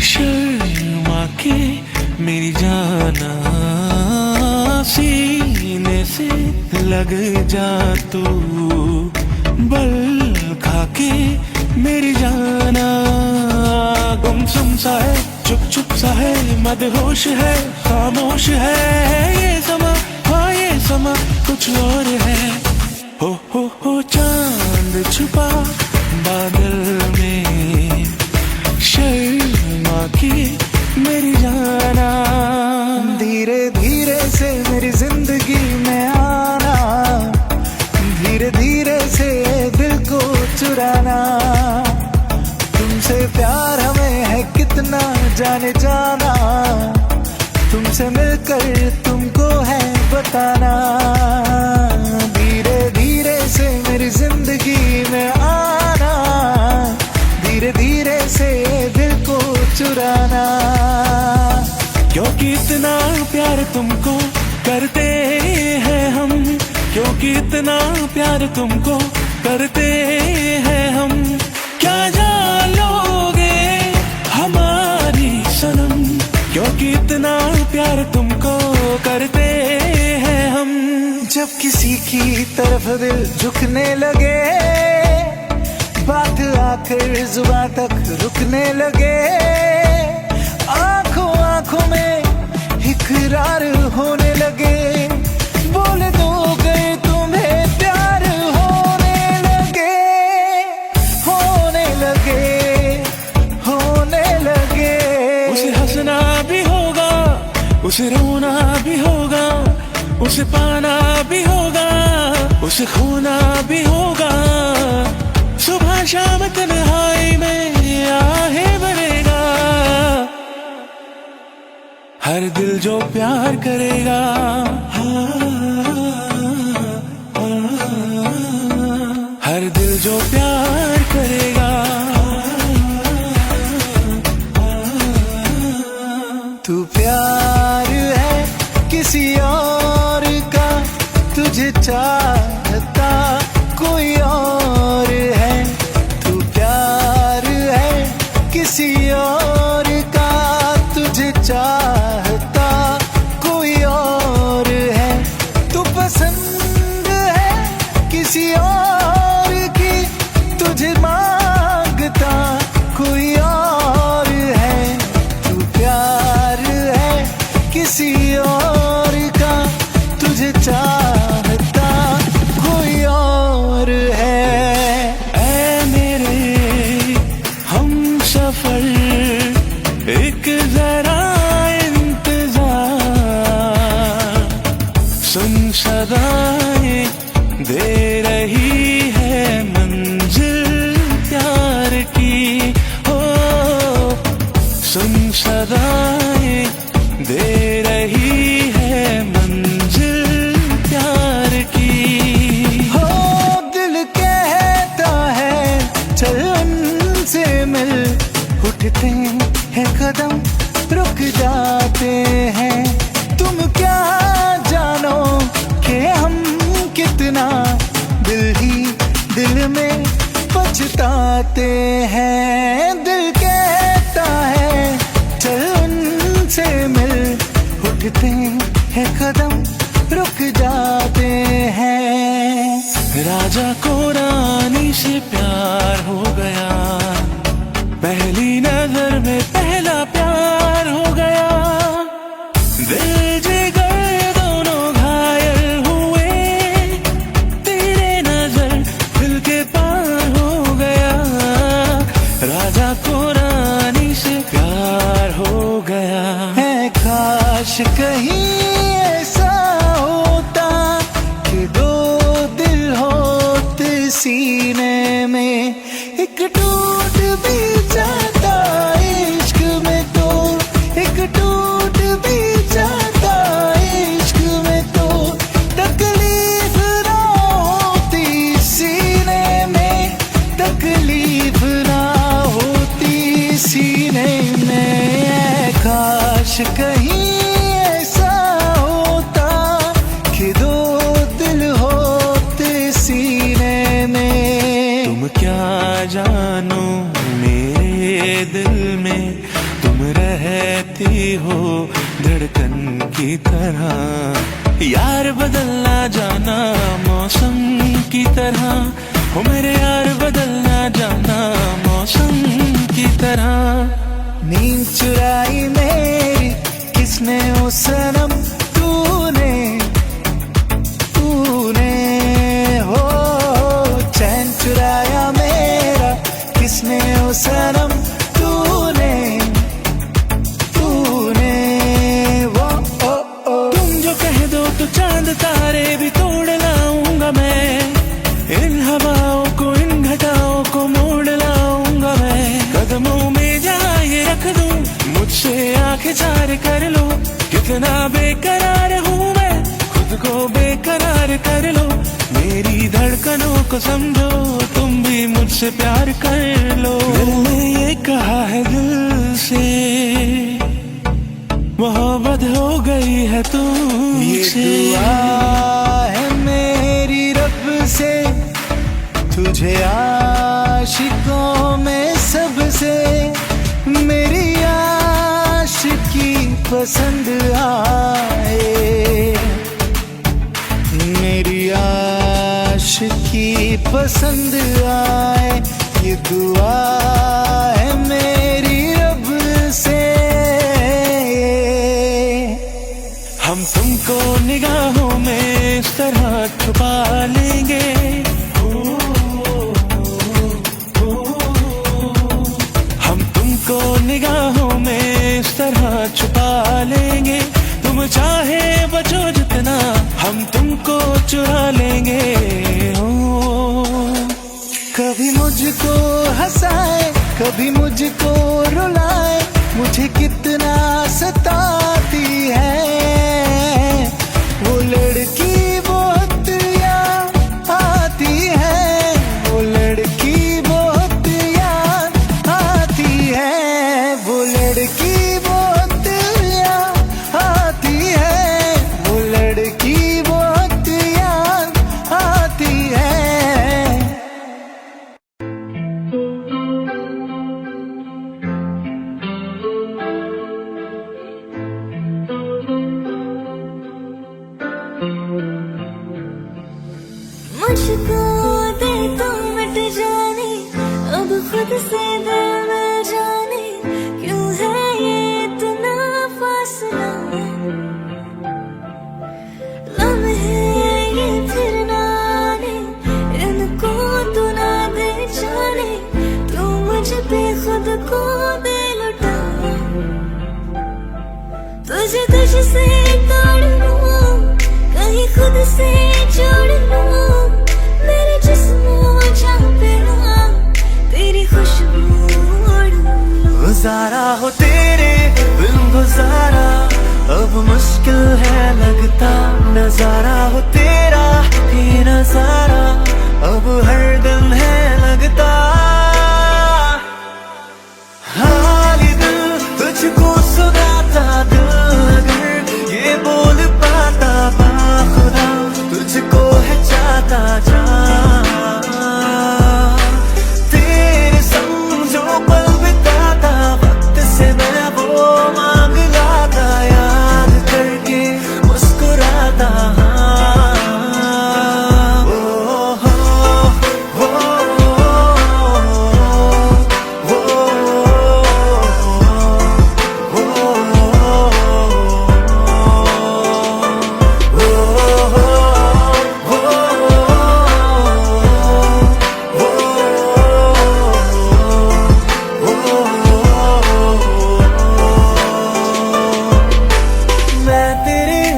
शर्मा के मेरी जाना, सीने से लग जा तू, बल खा के मेरी जाना। गुमसुम सा है, चुप चुप सा है, मदहोश है, खामोश है ये समा, हाँ ये समा कुछ और है। हो चांद छुपा बादल में, शर्मा की मेरी जाना। धीरे धीरे से मेरी जिंदगी में आना, धीरे धीरे से दिल को चुराना। तुमसे प्यार हमें है कितना जाने जाना, तुमसे मिलकर तुमको है बताना। धीरे धीरे से मेरी जिंदगी में आना, धीरे धीरे से दिल को चुराना। क्योंकि इतना प्यार तुमको करते हैं हम, क्योंकि इतना प्यार तुमको करते हैं हम। क्या जान लोगे हमारी सनम, क्योंकि इतना प्यार तुमको करते हैं हम। जब किसी की तरफ दिल झुकने लगे, बात आकर जुबान तक रुकने लगे, आंखों आंखों में इकरार होने लगे, बोल दो गए तुम्हें प्यार होने लगे, होने लगे, होने लगे। उसे हंसना भी होगा, उसे रोना भी होगा, उसे पाना भी होगा, उसे खोना भी होगा। सुबह शाम तन्हाई में आहे भरेगा, हर दिल जो प्यार करेगा। हर दिल जो प्यार करेगा। तू प्यार है किसी और का, तुझे चाहता कोई और है। तू प्यार है किसी और का, तुझे चाहता कोई और है। तू पसंद है किसी और की, तुझे मांगता कोई और है। तू प्यार है किसी और का, तुझे चाहता कोई और है। ऐ मेरे हम सफर एक जरा इंतजार, सुन सदाएं दे रही है मंजिल प्यार की। हो सुन सदाएं दे रही है मंजिल प्यार की। हो दिल कहता है चल उनसे मिल, उठते हैं कदम रुक जाते हैं। तुम क्या जानो कि हम कितना दिल ही दिल में पछताते हैं। दिल कहता है चल उनसे मिल, उठते हैं कदम रुक जाते हैं। राजा को रानी से प्यार हो गया, पहली नजर में पहला प्यार हो गया। दिल जिगर दोनों घायल हुए, तेरे नजर दिल के पार हो गया। राजा को रानी से प्यार हो गया। है काश कहीं ऐसा होता कि दो दिल होते सीने में, एक टूट भी जाता इश्क में तो, एक टूट भी जाता इश्क में तो। तकलीफ ना होती सीने में, तकलीफ ना होती सीने में। काश कहीं ऐसा होता कि दो दिल होते सीने में। तुम क्या जान तरह। यार बदलना जाना मौसम की तरह, हो मेरे यार बदलना जाना मौसम की तरह। नींद चुराई मेरी किसने ओ सनम, तूने हो। चैन चुराया मेरा किसने ओ सनम, तूने वो तुम जो कह दो तो चांद तारे भी तोड़ लाऊंगा मैं, इन हवाओं को इन घटाओं को मोड़ लाऊंगा मैं। कदमों में जहाँ ये रख दूं, मुझसे आंखें चार कर लो। कितना बेकरार हूँ मैं, खुद को बेकरार कर लो। मेरी धड़कनों को समझो, तुम भी मुझसे प्यार कर लो। दिल ने ये कहा है दिल से, मोहब्बत हो गई है तुमसे। ये दुआ है मेरी रब से, तुझे आशिकों में सबसे मेरी आशिकी पसंद आए, मेरी आशिकी पसंद आए। ये दुआ है मेरी रब से। हम तुमको निगाहों में इस तरह छुपा लेंगे, हम तुमको निगाहों में इस तरह छुपा लेंगे। तुम चाहे बचो जितना, हम तुमको चुरा लेंगे। कभी मुझको हंसाए, कभी मुझको रुलाए, मुझे कितना सताती है वो लड़की, बहुत याद आती है वो लड़की, बहुत याद आती है वो लड़की, बहुत याद आती है वो लड़की, बहुत याद आती है। मुझको दे तो मिट जाने, अब खुद से दिल मिल जाने। क्यों है ये इतना फासला, लम्हे ये फिर ना आने, इनको तू ना दे जाने। तू मुझ पे खुद को दे लुटा, तुझसे तोड़ लूं, कहीं खुद से जोड़ लूं। मेरे जिस्मों जहाँ पे ना तेरी खुशबू गुजारा हो तेरे बिन गुजारा, अब मुश्किल है लगता। नजारा हो तेरा ये नजारा, अब हर दिन है लगता। हाली दिल तुझको सुनाता, दिल अगर ये बोल पाता, बाखुदा तुझको है चाहता जा। तेरे संग जो पल बिताता, वक्त से मैं वो मांग लाता, याद करके मुस्कुराता।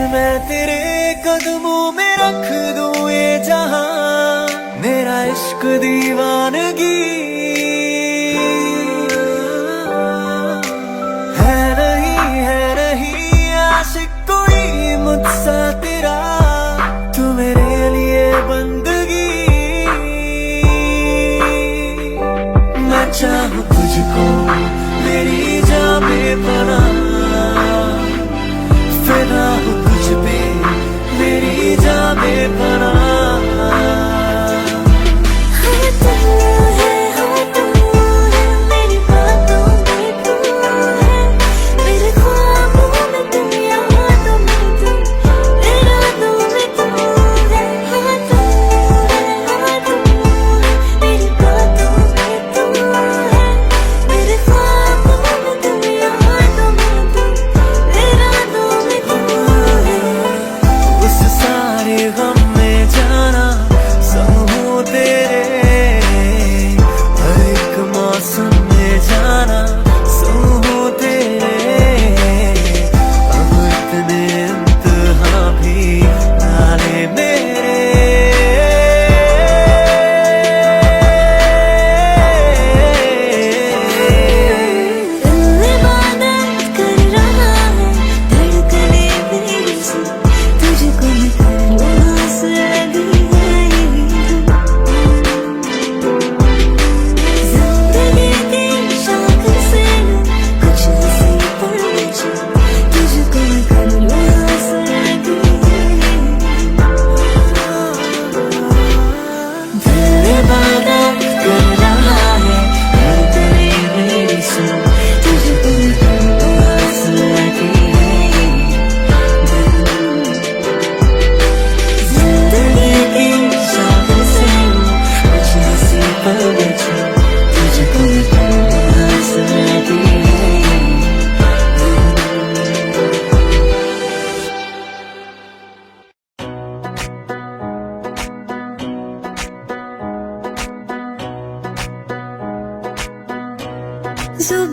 मैं तेरे कदमों में रख दूं ये जहां, मेरा इश्क दीवानगी है नहीं आशिक कोई मुझसा तेरा, तू मेरे लिए बंदगी। मैं चाहूं तुझको मेरी जान बेपनाह, फिदा हूँ तुझ पे मेरी जान बेपनाह। मेरी बातों में तू है, मेरे ख्वाबों में तुम, यादों में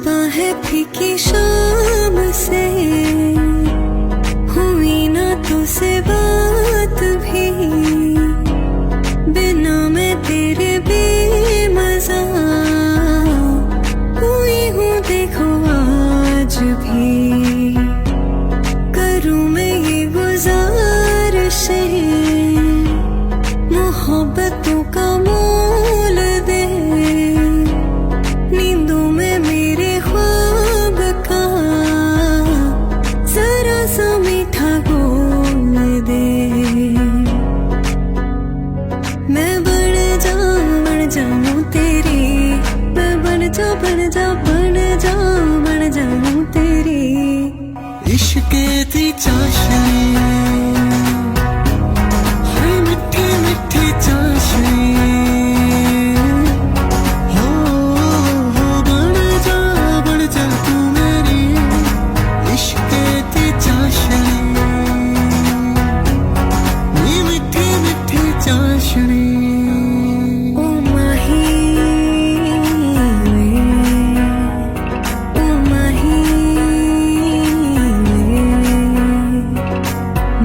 सुबह है फीकी शाम से, हुई ना तुझसे बात भी, बिना मैं तेरे बेमज़ा हुई हूँ देखो आज भी। करूँ मैं ये गुज़ारिशें, मोहब्बतों का मोल दे, नींदों में मेरे ख्वाब का जरा सा मीठा घोल दे। मैं बन जाऊं तेरी, मैं बन जाऊं तेरी। इश्क दी चाशनी, हाय मिठी मिठी चाशनी, हो बन जा तू मेरी इश्क दी चाशनी, नी मिठी मिठी चाशनी। ओ माही वे, ओ माही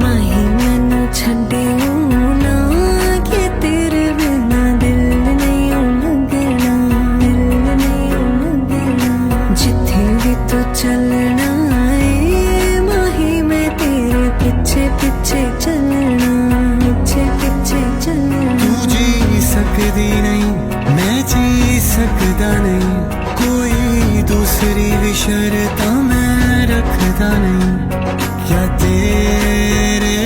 माही मैनू छड्डियो ना, कि तेरे बिना दिल नहीं लगना, दिल नहीं लगना। जिथे भी तू चलना है माही, मैं तेरे पीछे पीछे चलना, पीछे पीछे चलना। तू जी सकदी नहीं, मैं जी सकदा नहीं, कोई दूसरी भी शर्तां मैं रखदा नहीं। क्या तेरे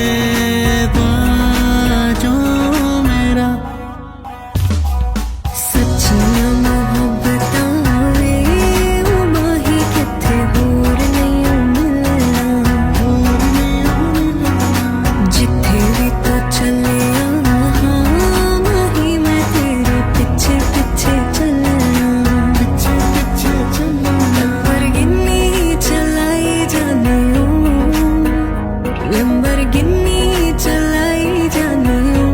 बाजों मेरा सच्चियां मोहब्बतां वे, ओ माही किथे होर नहीं मिलना। जिथे भी तू चलिया हाँ माही, मैं तेरे पीछे पीछे चलना, पीछे पीछे चलना। लंबरगिनी चलाई जाने ओ, लंबरगिनी चलाई जाने ओ।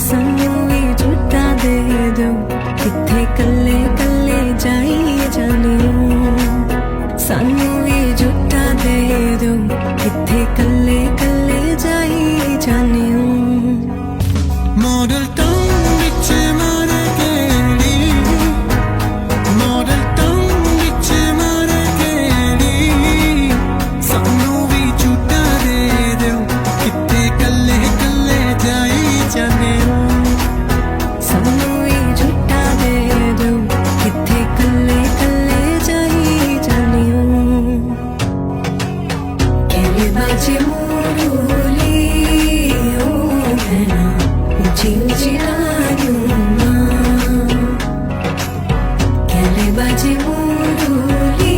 सानू भी झूठा दे दो, किथे कल्ले कल्ले जाई जाने ओ। सानू भी झूठा दे दो, किथे कल्ले कल्ले जाई जाने ओ। मॉडल टाउन विच मारे केड़ी, मॉडल टाउन विच मारे केड़ी, सानू भी झूठा दे दो, किथे कल्ले कल्ले जाई जाने हो। सानू भी झूठा दे दो, किथे कल्ले कल्ले जाई जाने ओ। कहले बाजे मोरूली ओ बहना, ऊंची ऊंची डालियों मां। कहले बाजे मोरूली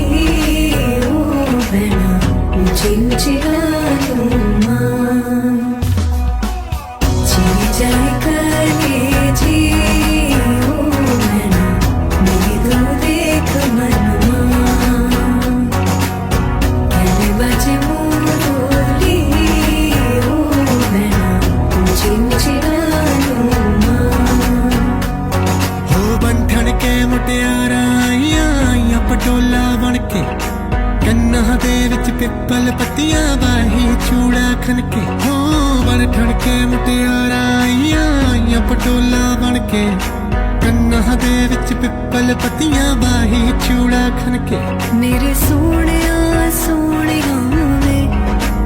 ओ बहना, ऊंची ऊंची डालियों मां। चली जाए करके जी ओ बहना, मेरी दो देख मनवा। कहले बाजे मोरूली ओ बहना, ऊंची ऊंची डालियों मां। हो बंठन के मुटियारा आईयां पटोला बन के, कन्ना दे विच पिपल पत्तियां बाही चूड़ा खनके। हो बंठन के मुटियारा आईयां पटोला बन के, कन्ना दे विच पिपल पत्तियां बाही चूड़ा खनके। मेरे सोनिया सोनिया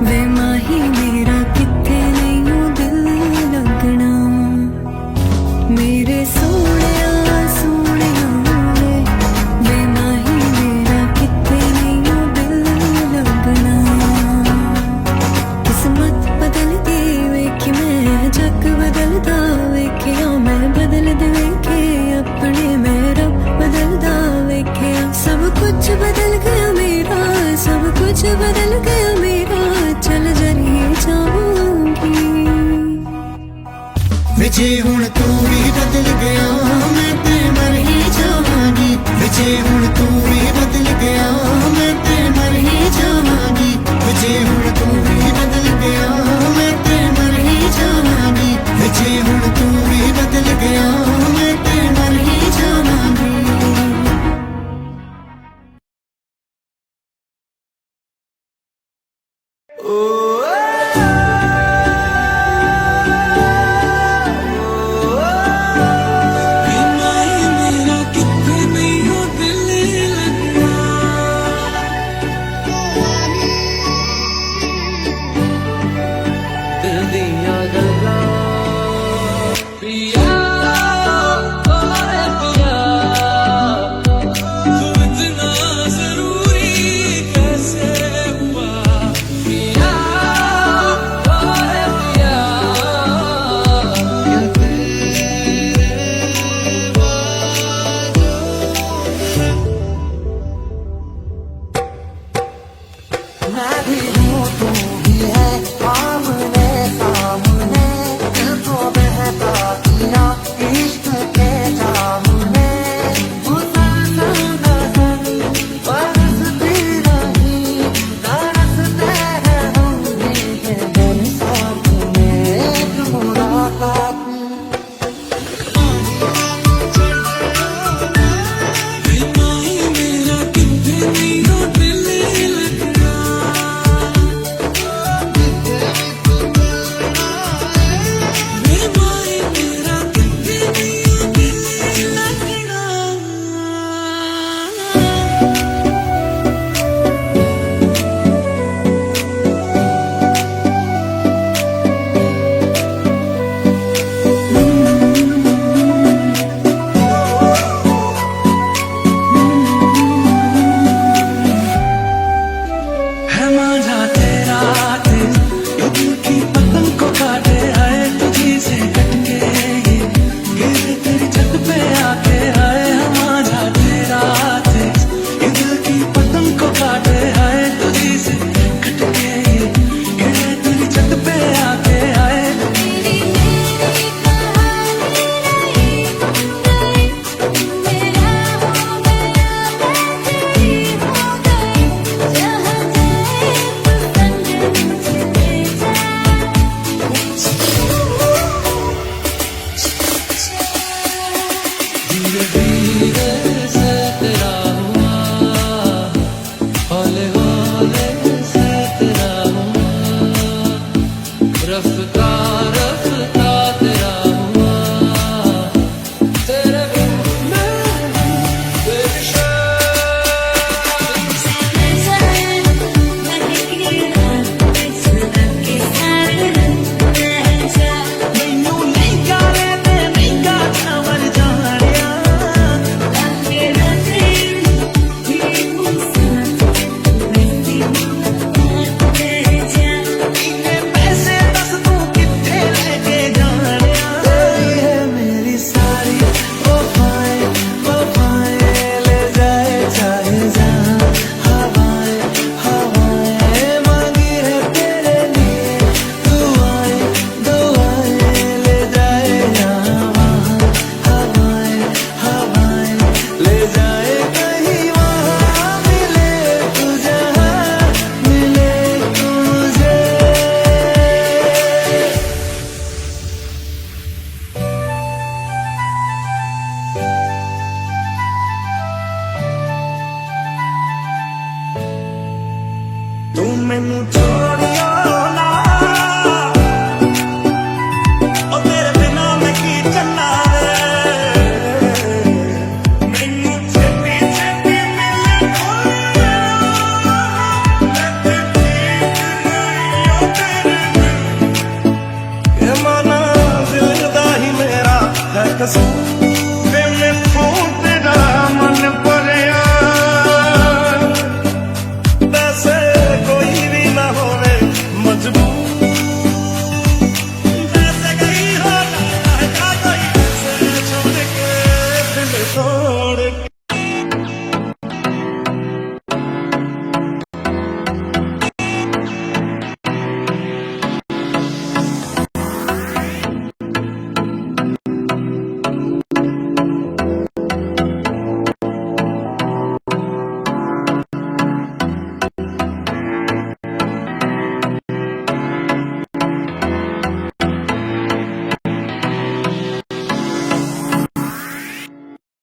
वे माही मेरा किथे नहीं दिल लगना। मेरे सोनिया सोनिया वे माही मेरा किथे नहीं दिल लगना। किस्मत बदलदी वेखी मैं, जग बदलदा वेखिया मैं, बदलदे वेखे अपने मैं, रब बदलदा वेखिया। सब कुछ बदल गया मेरा, सब कुछ बदल गया मेरा, चल जरिए जाऊंगी। विजे हुण तू भी बदल गया, मैं ते मर ही जावांगी। विजे हुण तू भी बदल गया, मैं ते मर ही जावांगी। विजे हुण तू भी बदल गया, मैं ते मर ही जावांगी। विजे हुण तू भी बदल गया, मैं ते मर ही जावांगी। दिया गल्लां पिया ओए पिया तू इतना जरूरी कैसे हुआ पिया ओए पिया मैं भी हूँ तू भी है आमने सामने दिल को बहका दिया इश्क के जामने मुसलसल नजर बरसती रही तरसते हैं हम भी ये दिन सामने एक मुलाकात है मांझा तेरा तेज ये दिल की पतंग को काटे आए तुझी से कटके ये गिरे तेरी छत पे आके आए है मांझा तेरा तेज ये दिल की पतंग को काटे आए तुझी से कटके ये गिरे तेरी छत पे आके आए मेरी तेरी कहानी रही मेरा हो गया मैं तेरी हो गई जहाँ जाए पसंद मुझे ले जा धीरे धीरे से तेरा हुआ हौले हौले से तेरा हुआ रफ्ता रफ्ता तेरा हुआ तेरे बिन मैं बेशर्म मैनू नहीं गाने ते नहीं गाना मर जानिया इन्ने पैसे दस तू किथे लेके जानिया तेरी है मेरी सारी वफाएं ले जाए चाहे जहाँ हवाएं हवाएं मांगी है तेरे लिए दुआएं ले जाए यहाँ वहाँ हवाएं हवाएं ले जाए कहीं वहाँ मिले तुझे तू मैनू छोड़ियो ना ओ तेरे बिना मैं की चलना वे मैनू छेती छेती मिले ये माना दिल दा ही मेरा है कसूर